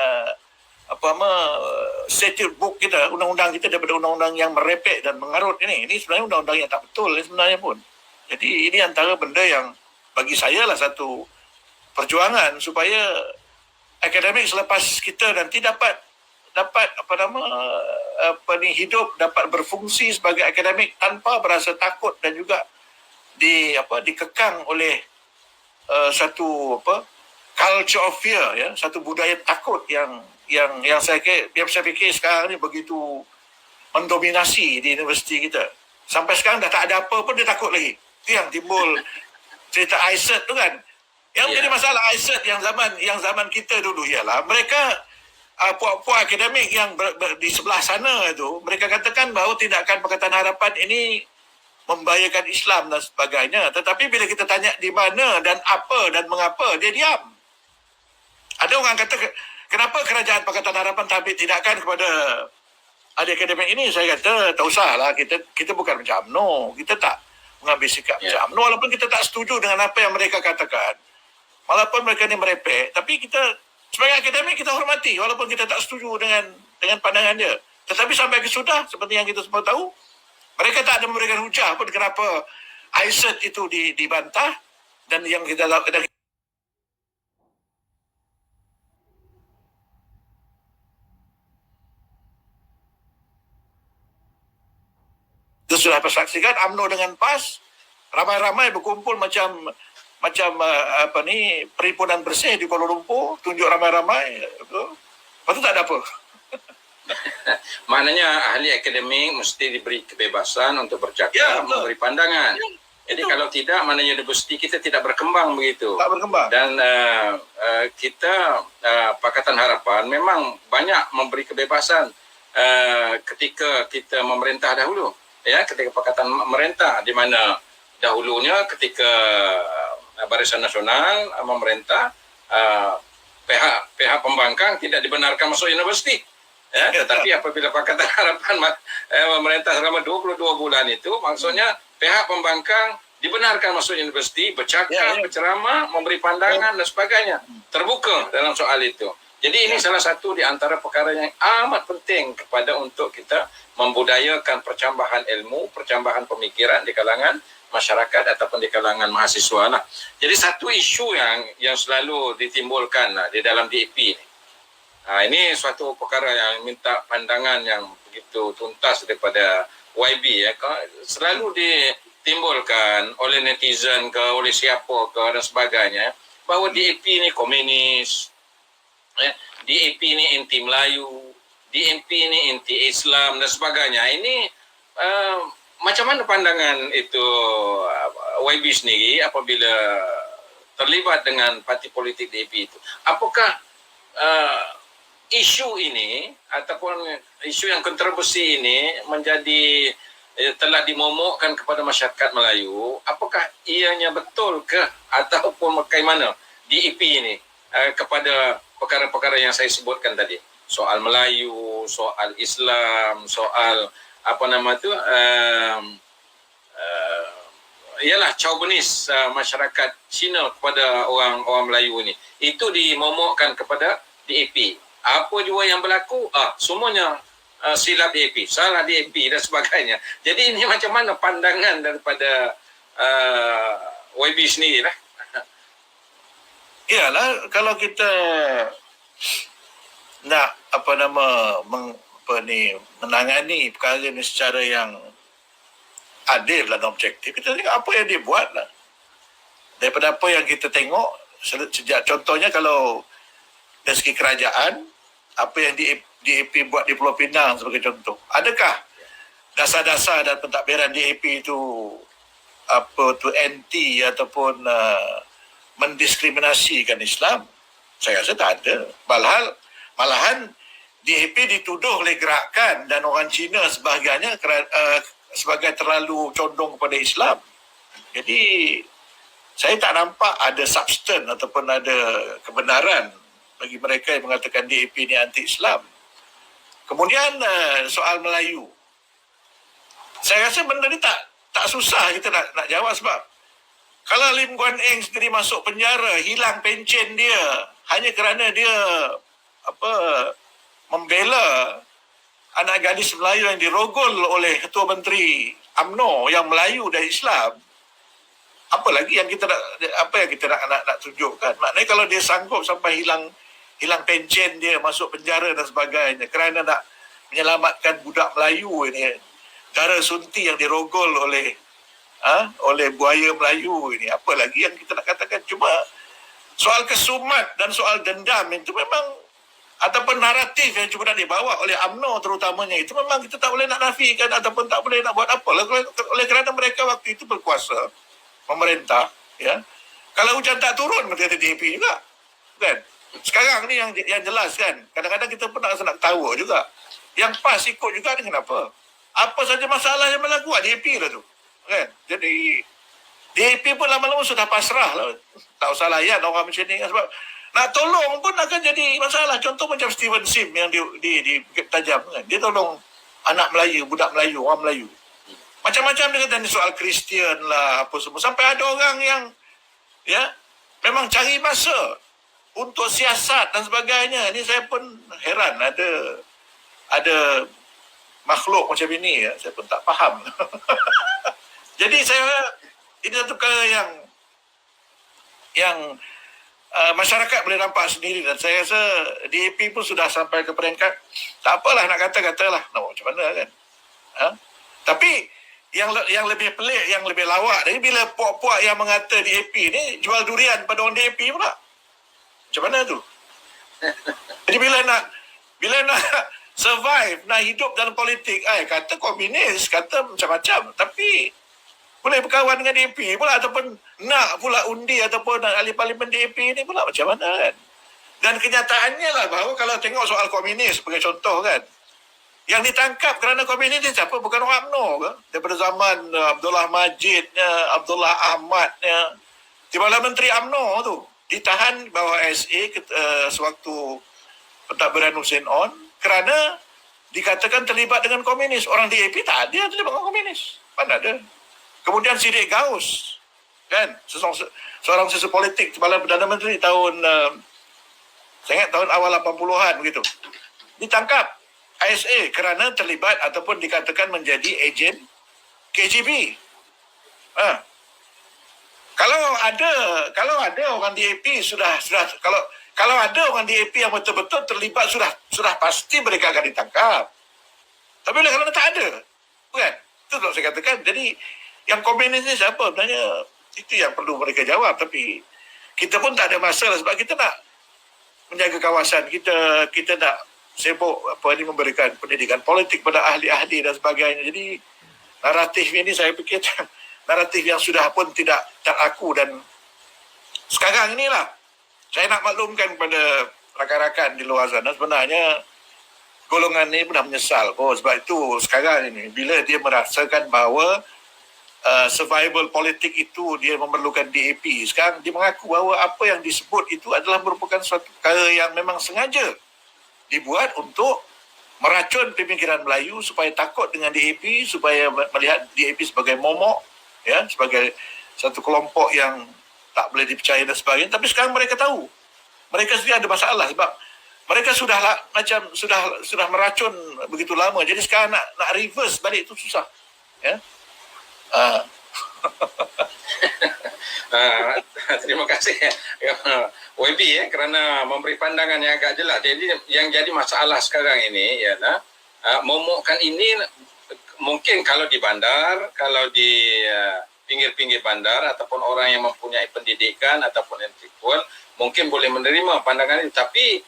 statute book kita, undang-undang kita daripada undang-undang yang merepek dan mengarut ini. Ini sebenarnya undang-undang yang tak betul sebenarnya pun. Jadi ini antara benda yang bagi saya lah satu perjuangan supaya akademik selepas kita nanti dapat hidup, dapat berfungsi sebagai akademik tanpa berasa takut dan juga dikekang oleh satu culture of fear, ya, satu budaya takut yang saya fikir sekarang ni begitu mendominasi di universiti kita. Sampai sekarang dah tak ada apa pun dia takut lagi. Itu yang timbul cerita ISET tu kan. Yang menjadi masalah ISET yang zaman kita dulu ialah mereka puak-puak akademik yang di sebelah sana itu, mereka katakan bahawa tindakan Pakatan Harapan ini membahayakan Islam dan sebagainya. Tetapi bila kita tanya di mana dan apa dan mengapa, dia diam. Ada orang kata, kenapa kerajaan Pakatan Harapan tak ambil tindakan kepada ahli akademik ini? Saya kata, tak usahlah, kita bukan macam UMNO. Kita tak mengambil sikap macam UMNO, walaupun kita tak setuju dengan apa yang mereka katakan. Walaupun mereka ni merepek, tapi kita sebagai akademik kita hormati walaupun kita tak setuju dengan pandangan dia. Tetapi sampai kesudah, seperti yang kita semua tahu, mereka tak ada memberikan hujah pun kenapa ISET itu dibantah, dan yang kita lakukan kita sudah persaksikan UMNO dengan PAS ramai-ramai berkumpul macam perhimpunan bersih di Kuala Lumpur, tunjuk ramai-ramai, lepas tu tak ada apa. Maknanya ahli akademik mesti diberi kebebasan untuk bercakap, memberi pandangan. Jadi kalau tidak, maknanya universiti kita tidak berkembang begitu. Tak berkembang. Dan kita Pakatan Harapan memang banyak memberi kebebasan ketika kita memerintah dahulu. Ya, ketika Pakatan merintah, di mana dahulunya ketika Barisan Nasional memerintah, pihak pembangkang tidak dibenarkan masuk universiti. Ya, tetapi apabila Pakatan Harapan memerintah selama 22 bulan itu, maksudnya pihak pembangkang dibenarkan masuk universiti, bercakap, berceramah, memberi pandangan dan sebagainya. Terbuka dalam soal itu. Jadi ini salah satu di antara perkara yang amat penting kepada untuk kita membudayakan percambahan ilmu, percambahan pemikiran di kalangan masyarakat ataupun di kalangan mahasiswa lah. Jadi satu isu yang selalu ditimbulkan di dalam DAP ni. Ini suatu perkara yang minta pandangan yang begitu tuntas daripada YB, ya. Selalu ditimbulkan oleh netizen ke, oleh siapa ke dan sebagainya, bahawa DAP ni komunis, ya. DAP ni anti Melayu, DAP ni anti Islam dan sebagainya. Ini macam mana pandangan itu YB sendiri apabila terlibat dengan parti politik DAP itu? Apakah isu ini ataupun isu yang kontroversi ini menjadi telah dimomokkan kepada masyarakat Melayu? Apakah ianya betul ke ataupun bagaimana DAP ini kepada perkara-perkara yang saya sebutkan tadi? Soal Melayu, soal Islam, soal ialah chauvinis masyarakat Cina kepada orang Melayu ini. Itu dimomokkan kepada DAP. Apa jua yang berlaku, semuanya silap DAP, salah DAP dan sebagainya. Jadi ini macam mana pandangan daripada YB sendiri lah? Iyalah, kalau kita nak menangani perkara ini secara yang adil dan objektif, kita tengok apa yang dia buat lah. Daripada apa yang kita tengok sejak, contohnya kalau dari segi kerajaan, apa yang DAP buat di Pulau Pinang sebagai contoh, adakah dasar-dasar dan pentadbiran DAP itu anti ataupun mendiskriminasikan Islam? Saya rasa tak ada. Malahan DAP dituduh oleh gerakan dan orang Cina sebahagiannya sebagai terlalu condong kepada Islam. Jadi saya tak nampak ada substan ataupun ada kebenaran bagi mereka yang mengatakan DAP ni anti-Islam. Kemudian soal Melayu, saya rasa benda ni tak susah kita nak jawab, sebab kalau Lim Guan Eng sendiri masuk penjara, hilang pencen dia hanya kerana dia membela anak gadis Melayu yang dirogol oleh Ketua Menteri UMNO yang Melayu dan Islam, apa lagi yang kita nak tunjukkan? Maknanya kalau dia sanggup sampai hilang pencen dia, masuk penjara dan sebagainya kerana nak menyelamatkan budak Melayu ini, Dara Sunti yang dirogol oleh oleh buaya Melayu ini. Apa lagi yang kita nak katakan? Cuma soal kesumat dan soal dendam itu memang, ataupun naratif yang cuba nak dibawa oleh UMNO terutamanya, itu memang kita tak boleh nak nafikan ataupun tak boleh nak buat apa. Oleh kerana mereka waktu itu berkuasa, pemerintah, ya. Kalau hujan tak turun, mereka ada DAP juga, kan? Sekarang ni yang jelas kan, kadang-kadang kita pun nak tahu juga. Yang PAS ikut juga ni kenapa? Apa saja masalah yang berlaku, DAP lah tu, kan? Jadi DAP pun lama-lama sudah pasrah lah. Tak usah layan orang macam ni, sebab nak tolong pun akan jadi masalah. Contoh macam Steven Sim yang di Bukit Tajam kan. Dia tolong anak Melayu, budak Melayu, orang Melayu. Macam-macam dia kata soal Kristian lah, apa semua. Sampai ada orang yang memang cari masa untuk siasat dan sebagainya. Ini saya pun heran ada makhluk macam ini, ya. Saya pun tak faham. Jadi ini satu perkara yang masyarakat boleh nampak sendiri, dan saya rasa DAP pun sudah sampai ke peringkat tak apalah nak katalah nak macam mana kan. Tapi yang lebih pelik, yang lebih lawak ni, bila puak-puak yang mengata DAP ni jual durian pada orang DAP pula. Macam mana tu? Jadi bila nak survive, nak hidup dalam politik, kata komunis, kata macam-macam, tapi boleh berkawan dengan DAP pula, ataupun nak pula undi ataupun nak ahli parlimen DAP ni pula, macam mana kan. Dan kenyataannya lah bahawa kalau tengok soal komunis sebagai contoh kan, yang ditangkap kerana komunis ni siapa? Bukan orang UMNO ke? Daripada zaman Abdullah Majidnya, Abdullah Ahmadnya, Timbalan Menteri UMNO tu ditahan bawah SA sewaktu pentadbiran Hussein On kerana dikatakan terlibat dengan komunis. Orang DAP tak ada terlibat dengan komunis. Mana ada? Kemudian Siddiq Gaus, kan, seorang sesi politik Timbalan Perdana Menteri tahun saya ingat tahun awal 80-an begitu, ditangkap ISA kerana terlibat ataupun dikatakan menjadi ejen KGB. Kalau ada orang DAP kalau ada orang DAP yang betul-betul terlibat, sudah pasti mereka akan ditangkap. Tapi oleh kerana tak ada, kan? Itu tak saya katakan. Jadi yang komunis ni siapa sebenarnya? Itu yang perlu mereka jawab. Tapi kita pun tak ada masalah sebab kita nak menjaga kawasan kita. Kita nak sibuk memberikan pendidikan politik pada ahli-ahli dan sebagainya. Jadi naratif ini saya fikir naratif yang sudah pun tidak teraku. Dan sekarang inilah saya nak maklumkan kepada rakan-rakan di luar sana, sebenarnya golongan ini pernah menyesal. Sebab itu sekarang ini bila dia merasakan bahawa survival politik itu dia memerlukan DAP, sekarang dia mengaku bahawa apa yang disebut itu adalah merupakan suatu perkara yang memang sengaja dibuat untuk meracun pemikiran Melayu supaya takut dengan DAP, supaya melihat DAP sebagai momok, ya, sebagai satu kelompok yang tak boleh dipercaya dan sebagainya. Tapi sekarang mereka tahu mereka sendiri ada masalah sebab mereka sudah meracun begitu lama. Jadi sekarang nak reverse balik itu susah, ya. Terima kasih YB kerana memberi pandangan yang agak jelas. Jadi yang jadi masalah sekarang ini ialah momokkan ini mungkin kalau di bandar, kalau di pinggir-pinggir bandar ataupun orang yang mempunyai pendidikan ataupun intelektual mungkin boleh menerima pandangan ini, tapi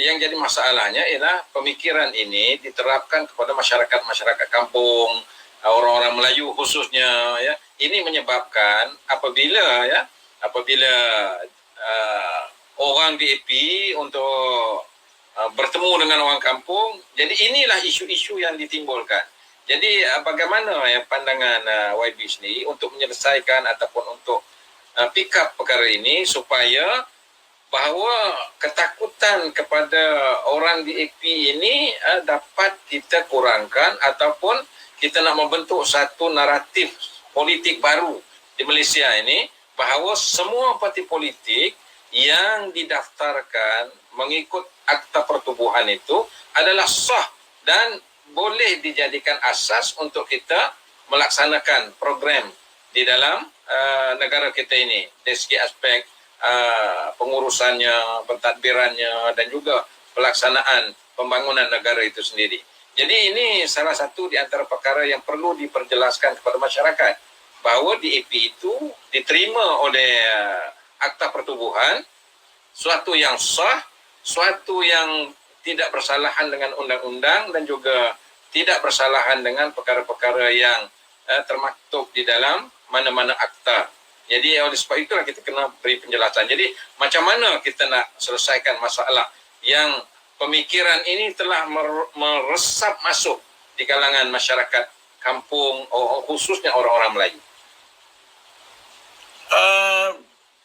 yang jadi masalahnya ialah pemikiran ini diterapkan kepada masyarakat kampung, orang-orang Melayu khususnya, ya. Ini menyebabkan apabila orang DAP untuk bertemu dengan orang kampung, jadi inilah isu-isu yang ditimbulkan. Jadi bagaimana pandangan YB sendiri untuk menyelesaikan ataupun untuk pick up perkara ini supaya bahawa ketakutan kepada orang DAP ini dapat kita kurangkan ataupun kita nak membentuk satu naratif politik baru di Malaysia ini bahawa semua parti politik yang didaftarkan mengikut Akta Pertubuhan itu adalah sah dan boleh dijadikan asas untuk kita melaksanakan program di dalam negara kita ini dari segi aspek pengurusannya, pentadbirannya dan juga pelaksanaan pembangunan negara itu sendiri. Jadi ini salah satu di antara perkara yang perlu diperjelaskan kepada masyarakat bahawa DAP itu diterima oleh Akta Pertubuhan, suatu yang sah, suatu yang tidak bersalahan dengan undang-undang dan juga tidak bersalahan dengan perkara-perkara yang termaktub di dalam mana-mana akta. Jadi oleh sebab itulah kita kena beri penjelasan. Jadi macam mana kita nak selesaikan masalah yang pemikiran ini telah meresap masuk di kalangan masyarakat kampung, khususnya orang-orang Melayu.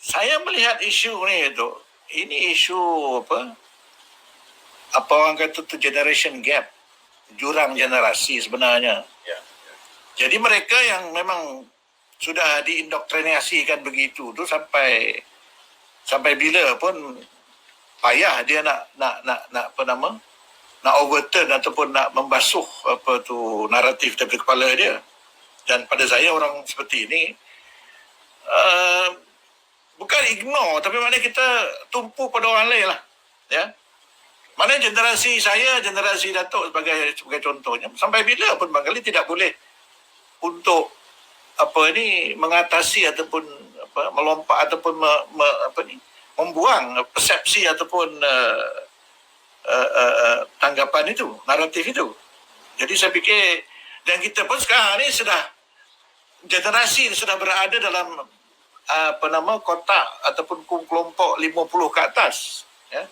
Saya melihat isu ni itu, ini isu apa orang kata tu generation gap, jurang generasi sebenarnya. Ya. Jadi mereka yang memang sudah diindoktrinasikan begitu tu sampai bila pun payah dia nak nak overturn ataupun nak membasuh naratif dari kepala dia. Dan pada saya orang seperti ini bukan ignore, tapi maknanya kita tumpu pada orang lain lah, ya. Mana generasi saya, generasi Datuk sebagai contohnya, sampai bila pun barangkali tidak boleh untuk mengatasi ataupun melompat ataupun membuang persepsi ataupun tanggapan itu, naratif itu. Jadi saya fikir, dan kita pun sekarang ni generasi sudah berada dalam kotak ataupun kelompok 50 ke atas, ya.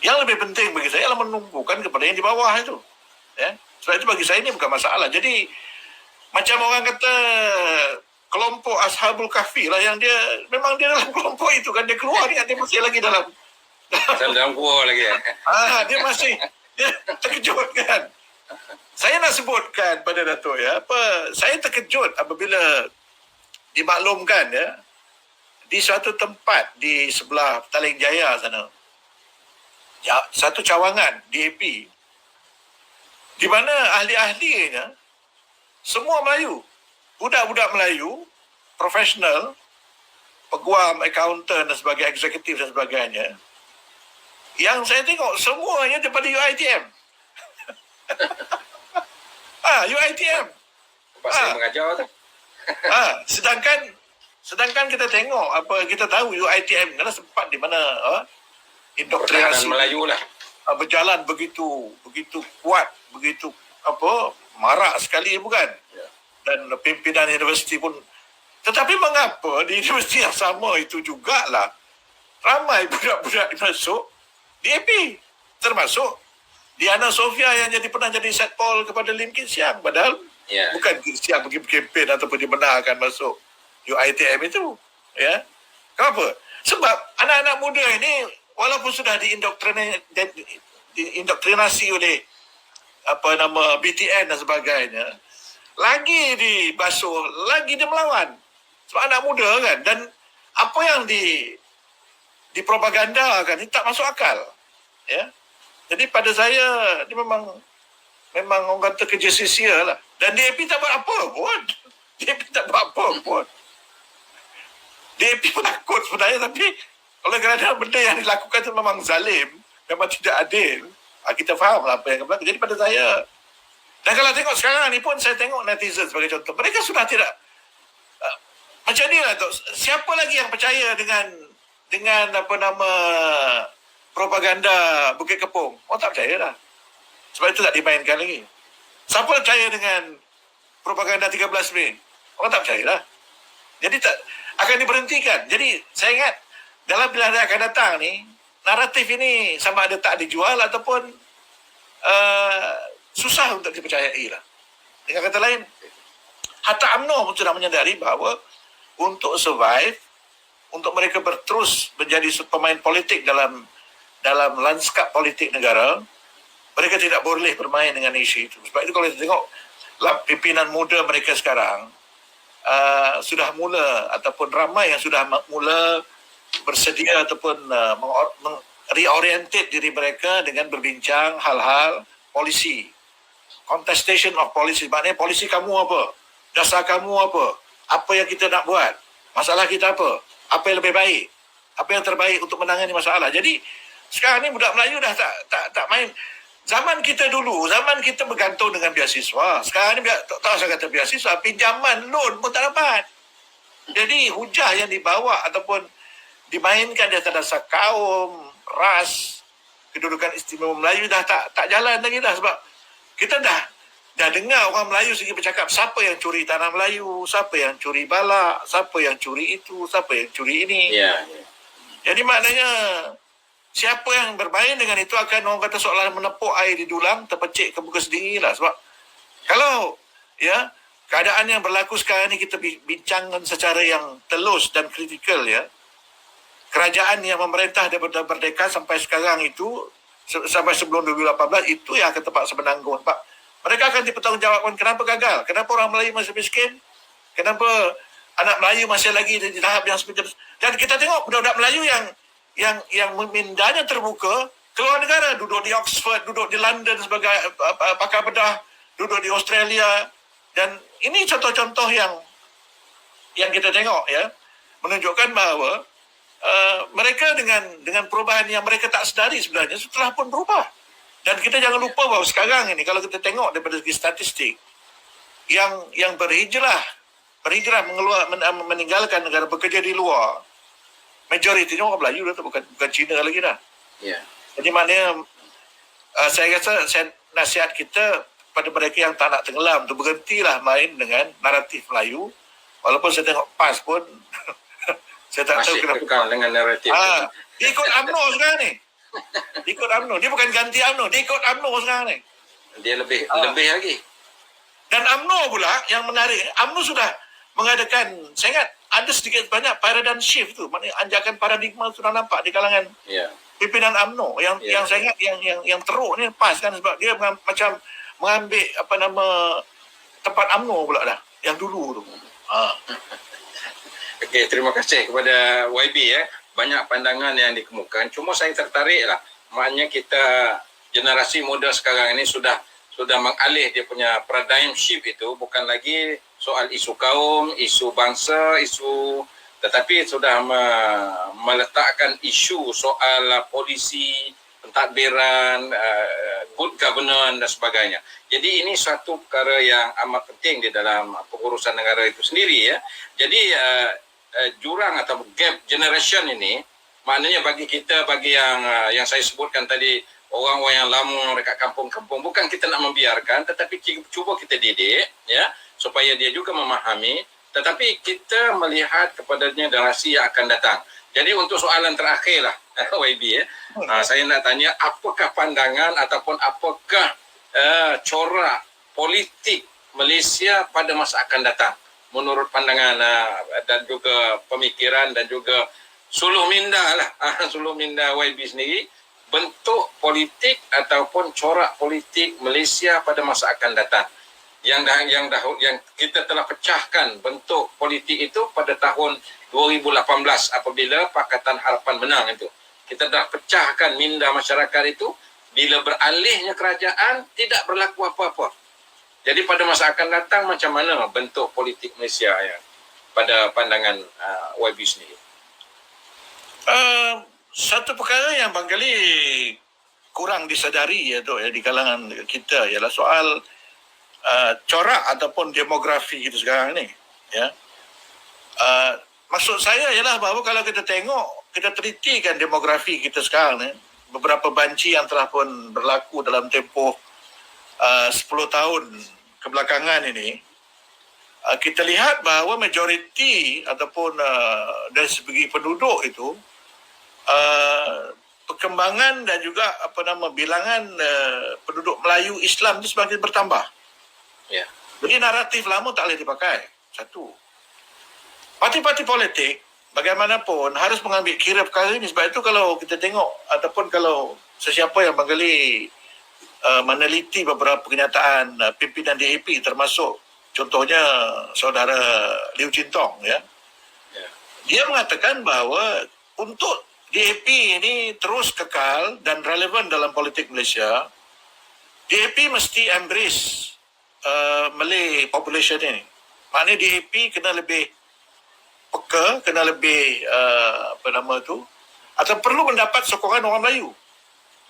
Yang lebih penting bagi saya adalah menumpukan kepada yang di bawah itu, ya. Sebab itu bagi saya ini bukan masalah. Jadi macam orang kata kelompok Ashabul Kahfi lah, yang dia memang dia dalam kelompok itu kan, dia keluar ni dia masih lagi dalam gua lagi. dia masih dia terkejut kan. Saya nak sebutkan pada Datuk, ya, saya terkejut apabila dimaklumkan, ya, di suatu tempat di sebelah Petaling Jaya sana, ya, satu cawangan DAP di mana ahli-ahlinya semua Melayu, budak-budak Melayu, profesional, peguam, accountant dan sebagainya, eksekutif dan sebagainya. Yang saya tengok semuanya daripada UiTM. UiTM. Tempat saya mengajar tu. Sedangkan kita tengok kita tahu UiTM adalah tempat di mana indoktrinasi Melayu lah berjalan begitu kuat, begitu marak sekali, bukan? Ya. Dan pimpinan universiti pun. Tetapi mengapa di universiti yang sama itu jugalah ramai budak-budak masuk DAP, termasuk Diana Sofia yang pernah jadi setpol kepada Lim Kit Siang, padahal bukan Kit Siang pergi berkempen ataupun dibenarkan masuk UiTM itu, ya. Kenapa? Sebab anak-anak muda ini walaupun sudah diindoktrinasi oleh BTN dan sebagainya, lagi dibasuh, lagi dia melawan. Sebab anak muda kan, dan apa yang dipropagandakan ini tak masuk akal, ya. Jadi pada saya dia memang orang kata kerja sia-sia lah. Dan DAP tak buat apa pun. DAP pun takut sebenarnya, tapi oleh kerana benda yang dilakukan itu memang zalim, memang tidak adil, kita faham lah apa yang berlaku. Jadi pada saya, dan kalau tengok sekarang ni pun, saya tengok netizen sebagai contoh, mereka sudah tidak macam ni lah tu. Siapa lagi yang percaya dengan propaganda Bukit Kepong? Orang tak percaya dah. Sebab itu tak dimainkan lagi. Siapa percaya dengan propaganda 13 Mei? Orang tak percaya dah. Jadi tak akan diberhentikan. Jadi saya ingat dalam pilihan yang akan datang ni, naratif ini sama ada tak dijual ataupun susah untuk dipercayai lah. Dengan kata lain, hatta UMNO pun sudah menyadari bahawa untuk survive, untuk mereka berterus menjadi pemain politik dalam lanskap politik negara, mereka tidak boleh bermain dengan isu itu. Sebab itu kalau kita tengok pimpinan muda mereka sekarang, sudah mula ataupun ramai yang sudah mula bersedia ataupun reorientate diri mereka dengan berbincang hal-hal polisi, contestation of policy. Maknanya polisi kamu apa, dasar kamu apa yang kita nak buat, masalah kita apa yang lebih baik, apa yang terbaik untuk menangani masalah. Jadi sekarang ni budak Melayu dah tak main. Zaman kita dulu, zaman kita bergantung dengan beasiswa. Sekarang ni tak tahu saya kata beasiswa, pinjaman, loan pun tak dapat. Jadi hujah yang dibawa ataupun dimainkan di atas dasar kaum, ras, kedudukan istimewa Melayu dah tak jalan lagi dah, sebab kita dah dengar orang Melayu sendiri bercakap siapa yang curi tanah Melayu, siapa yang curi balak, siapa yang curi itu, siapa yang curi ini. Ya. Jadi maknanya siapa yang bermain dengan itu akan orang kata seolah menepuk air di dulang, terpecik ke muka sendiri lah. Sebab kalau keadaan yang berlaku sekarang ni kita bincangkan secara yang telus dan kritikal kerajaan yang memerintah daripada merdeka sampai sekarang itu, sampai sebelum 2018 itu yang akan terpaksa menanggung. Sebab mereka akan dipertanggungjawabkan kenapa gagal, kenapa orang Melayu masih miskin, kenapa anak Melayu masih lagi di tahap yang seperti itu. Dan kita tengok budak-budak Melayu yang mindanya terbuka, keluar negara, duduk di Oxford, duduk di London sebagai pakar bedah, duduk di Australia. Dan ini contoh-contoh yang kita tengok menunjukkan bahawa mereka dengan perubahan yang mereka tak sedari sebenarnya setelah pun berubah. Dan kita jangan lupa bahawa sekarang ini kalau kita tengok daripada segi statistik, yang berhijrah meninggalkan negara, bekerja di luar, majoritinya orang Melayu dah, bukan Cina lagi dah. Ya. Jadi maknanya saya rasa nasihat kita pada mereka yang tak nak tenggelam tu, berhentilah main dengan naratif Melayu. Walaupun saya tengok PAS pun saya tak tahu kenapa kekal dengan naratif. dia ikut UMNO sekarang ni. Dia ikut UMNO. Dia bukan ganti UMNO, dia ikut UMNO sekarang ni. Dia lebih lagi. Dan UMNO pula yang menarik, UMNO sudah mengadakan, saya ingat ada sedikit banyak paradigm shift tu, maknanya anjakan paradigma sudah nampak di kalangan pimpinan UMNO. Yang saya ingat yang teruk ni PAS kan, sebab dia macam mengambil tempat UMNO pula dah yang dulu tu. Okey, terima kasih kepada YB banyak pandangan yang dikemukakan. Cuma saya tertarik lah, maknanya kita generasi muda sekarang ini sudah mengalih dia punya paradigm shift itu, bukan lagi soal isu kaum, isu bangsa, tetapi sudah meletakkan isu soal polisi, pentadbiran, good governance dan sebagainya. Jadi ini suatu perkara yang amat penting di dalam pengurusan negara itu sendiri Jadi jurang atau gap generation ini, maknanya bagi kita, bagi yang saya sebutkan tadi, orang-orang yang lama dekat kampung-kampung, bukan kita nak membiarkan, tetapi cuba kita didik supaya dia juga memahami, tetapi kita melihat kepadanya generasi yang akan datang. Jadi untuk soalan terakhir lah YB saya nak tanya, apakah pandangan ataupun apakah corak politik Malaysia pada masa akan datang menurut pandangan dan juga pemikiran dan juga suluh minda suluh minda YB sendiri, bentuk politik ataupun corak politik Malaysia pada masa akan datang yang kita telah pecahkan bentuk politik itu pada tahun 2018 apabila Pakatan Harapan menang itu. Kita dah pecahkan minda masyarakat itu, bila beralihnya kerajaan tidak berlaku apa-apa. Jadi pada masa akan datang macam mana bentuk politik Malaysia pada pandangan YB sendiri? Satu perkara yang barangkali kurang disadari di kalangan kita ialah soal corak ataupun demografi kita sekarang ni. Maksud saya ialah bahawa kalau kita tengok, kita telitikan demografi kita sekarang ni, beberapa banci yang telah pun berlaku dalam tempoh 10 tahun kebelakangan ini, kita lihat bahawa majoriti ataupun dari segi penduduk itu, perkembangan dan juga bilangan penduduk Melayu Islam itu semakin bertambah. Jadi naratif lama tak boleh dipakai. Satu. Parti-parti politik bagaimanapun harus mengambil kira perkara ini. Sebab itu kalau kita tengok ataupun kalau sesiapa yang barangkali meneliti beberapa kenyataan pimpinan DAP, termasuk contohnya saudara Liu Chintong dia mengatakan bahawa untuk DAP ini terus kekal dan relevan dalam politik Malaysia, DAP mesti embrace Malay population ini. Maknanya DAP kena lebih peka, kena lebih atau perlu mendapat sokongan orang Melayu.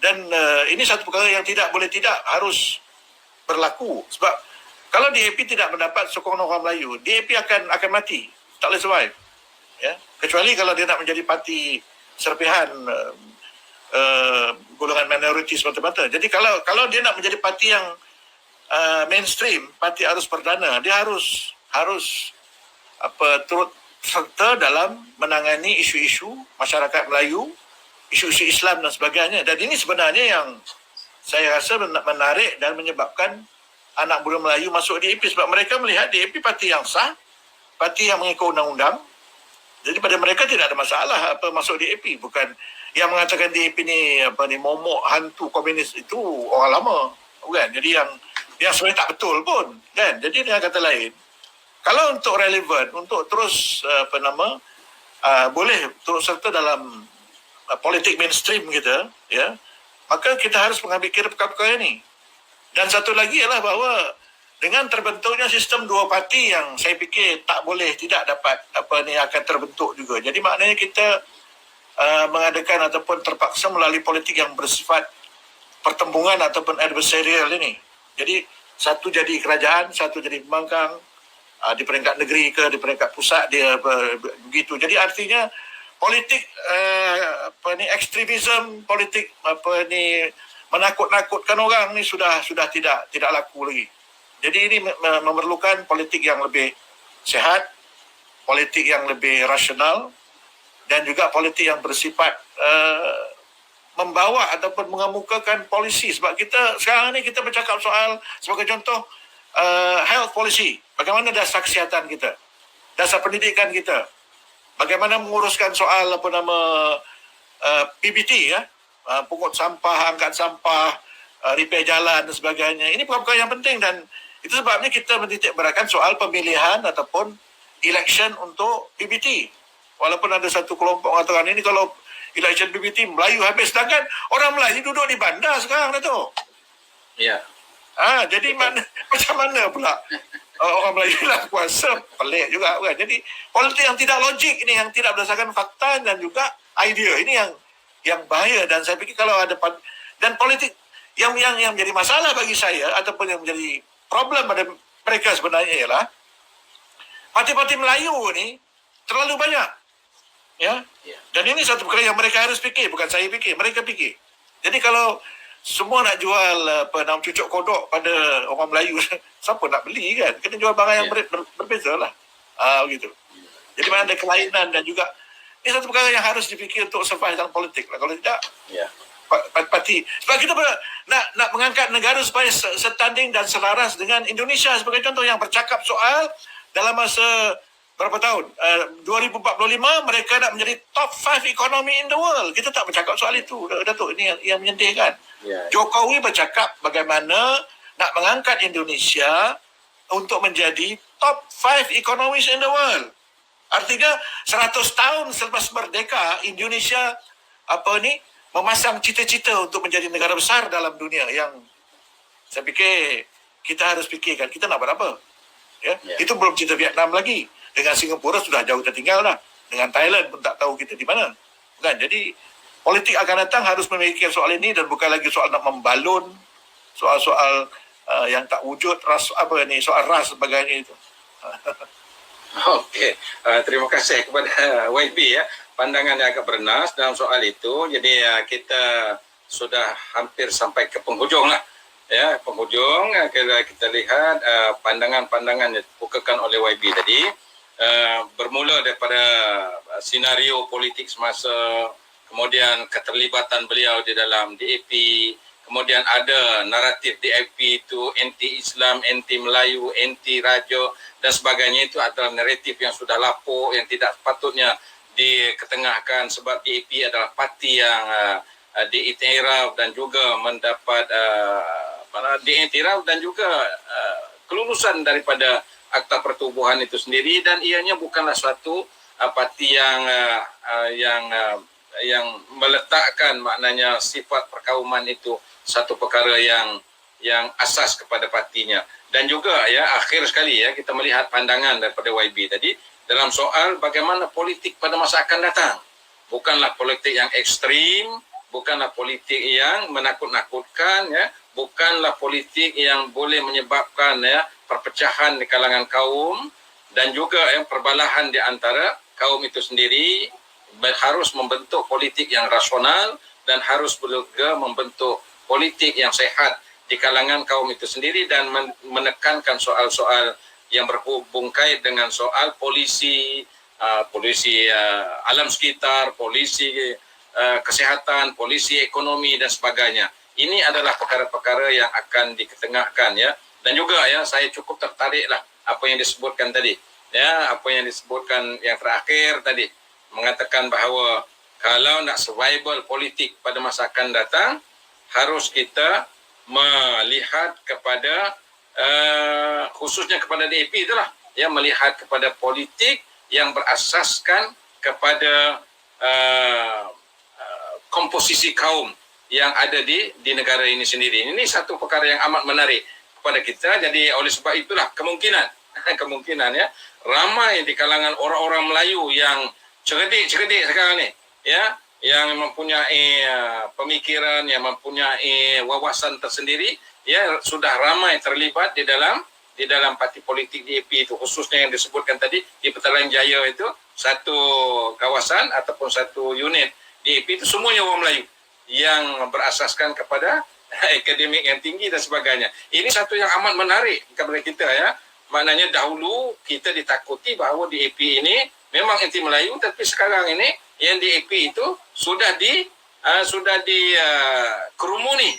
Dan ini satu perkara yang tidak harus berlaku. Sebab kalau DAP tidak mendapat sokongan orang Melayu, DAP akan mati, tak boleh survive. Ya, kecuali kalau dia nak menjadi parti serpihan golongan minoriti semata-mata. Jadi kalau dia nak menjadi parti yang mainstream, parti arus perdana, dia harus turut serta dalam menangani isu-isu masyarakat Melayu, isu-isu Islam dan sebagainya. Dan ini sebenarnya yang saya rasa menarik dan menyebabkan anak muda Melayu masuk DAP, sebab mereka melihat DAP parti yang sah, parti yang mengikut undang-undang. Jadi pada mereka tidak ada masalah masuk DAP. Bukan yang mengatakan DAP ni momok hantu komunis itu orang lama, bukan. Jadi yang sebenarnya tak betul pun, kan. Jadi dengan kata lain, kalau untuk relevan, untuk terus boleh turut serta dalam politik mainstream kita, ya, maka kita harus mengambil kira perkara-perkara ini. Dan satu lagi ialah bahawa dengan terbentuknya sistem dua parti yang saya fikir tidak dapat akan terbentuk juga. Jadi maknanya kita mengadakan ataupun terpaksa melalui politik yang bersifat pertembungan ataupun adversarial ini. Jadi satu jadi kerajaan, satu jadi pembangkang, di peringkat negeri ke di peringkat pusat dia begitu. Jadi artinya politik ekstremisme, politik menakut-nakutkan orang ni sudah tidak laku lagi. Jadi ini memerlukan politik yang lebih sehat, politik yang lebih rasional, dan juga politik yang bersifat membawa ataupun mengemukakan polisi. Sebab kita sekarang ni kita bercakap soal, sebagai contoh, health policy. Bagaimana dasar kesihatan kita, dasar pendidikan kita, bagaimana menguruskan soal PBT, ya, pungut sampah, angkat sampah, repair jalan dan sebagainya. Ini perkara yang penting, dan itu sebabnya kita menitik beratkan soal pemilihan ataupun election untuk PBT. Walaupun ada satu kelompok mengatakan ini kalau election PBT Melayu habis, sedangkan orang Melayu duduk di bandar sekarang, Dato'. Ya. Jadi macam mana pula orang Melayu lah kuasa, pelik juga, kan. Jadi politik yang tidak logik ini, yang tidak berdasarkan fakta dan juga idea, ini yang bahaya. Dan saya fikir kalau ada dan politik yang menjadi masalah bagi saya ataupun yang menjadi problem pada mereka sebenarnya ialah parti-parti Melayu ni terlalu banyak, ya. Dan ini satu perkara yang mereka harus fikir, bukan saya fikir, mereka fikir. Jadi kalau semua nak jual cucuk kodok pada orang Melayu, siapa nak beli, kan? Kena jual barang yang berbeza lah. Begitu. Jadi mana ada kelainan, dan juga ini satu perkara yang harus dipikir untuk survive dalam politik lah. Kalau tidak, parti. Sebab kita nak mengangkat negara supaya setanding dan selaras dengan Indonesia sebagai contoh, yang bercakap soal dalam masa berapa tahun? 2045 mereka nak menjadi top 5 economy in the world. Kita tak bercakap soal itu, Datuk. Ini yang menyedihkan. Jokowi bercakap bagaimana nak mengangkat Indonesia untuk menjadi top 5 economies in the world. Artinya 100 tahun selepas merdeka, Indonesia memasang cita-cita untuk menjadi negara besar dalam dunia, yang saya fikir kita harus fikirkan kita nak buat apa. Ya? Itu belum cerita Vietnam lagi. Dengan Singapura sudah jauh tertinggal dah. Dengan Thailand pun tak tahu kita di mana. Kan? Jadi politik akan datang harus memikirkan soal ini, dan bukan lagi soal nak membalun soal-soal yang tak wujud, soal ras sebagainya itu. Okey, terima kasih kepada YB, ya. Pandangan yang agak bernas dalam soal itu. Jadi kita sudah hampir sampai ke penghujung lah. Ya, penghujung kita lihat pandangan-pandangan yang dibukakan oleh YB tadi, bermula daripada senario politik semasa, kemudian keterlibatan beliau di dalam DAP, kemudian ada naratif DAP itu anti-Islam, anti-Melayu, anti-Raja dan sebagainya. Itu adalah naratif yang sudah lapuk, yang tidak sepatutnya diketengahkan, sebab DAP adalah parti yang diiktiraf dan juga mendapat diiktiraf dan juga kelulusan daripada Akta Pertubuhan itu sendiri, dan ianya bukanlah suatu parti yang meletakkan maknanya sifat perkauman itu satu perkara yang asas kepada partinya. Dan juga, ya, akhir sekali, ya, kita melihat pandangan daripada YB tadi dalam soal bagaimana politik pada masa akan datang. Bukanlah politik yang ekstrim, bukanlah politik yang menakut-nakutkan, ya, bukanlah politik yang boleh menyebabkan, ya, perpecahan di kalangan kaum dan juga perbalahan di antara kaum itu sendiri. Harus membentuk politik yang rasional dan harus juga membentuk politik yang sehat di kalangan kaum itu sendiri dan menekankan soal-soal yang berhubung kait dengan soal polisi alam sekitar, polisi kesehatan, polisi ekonomi dan sebagainya. Ini adalah perkara-perkara yang akan diketengahkan, ya. Dan juga, ya, saya cukup tertariklah apa yang disebutkan tadi, ya, apa yang disebutkan yang terakhir tadi, mengatakan bahawa kalau nak survival politik pada masa akan datang, harus kita melihat kepada khususnya kepada DAP itulah, ya, melihat kepada politik yang berasaskan kepada komposisi kaum yang ada di negara ini sendiri. Ini satu perkara yang amat menarik kepada kita. Jadi oleh sebab itulah kemungkinan, ya, ramai di kalangan orang-orang Melayu yang cerdik sekarang ni, ya, yang mempunyai pemikiran, yang mempunyai wawasan tersendiri, ya, sudah ramai terlibat di dalam parti politik DAP itu, khususnya yang disebutkan tadi di Petaling Jaya itu, satu kawasan ataupun satu unit DAP itu semuanya orang Melayu yang berasaskan kepada akademik yang tinggi dan sebagainya. Ini satu yang amat menarik kepada kita, ya. Maknanya dahulu kita ditakuti bahawa DAP ini memang anti Melayu, tapi sekarang ini yang DAP itu sudah dikerumuni.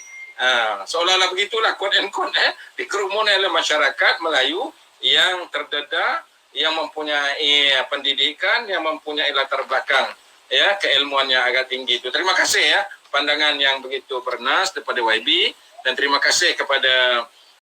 Seolah-olah begitulah, quote and quote, dikerumuni oleh masyarakat Melayu yang terdedah, yang mempunyai pendidikan, yang mempunyai latar belakang, ya, keilmuan yang agak tinggi itu. Terima kasih, ya, pandangan yang begitu bernas daripada YB, dan terima kasih kepada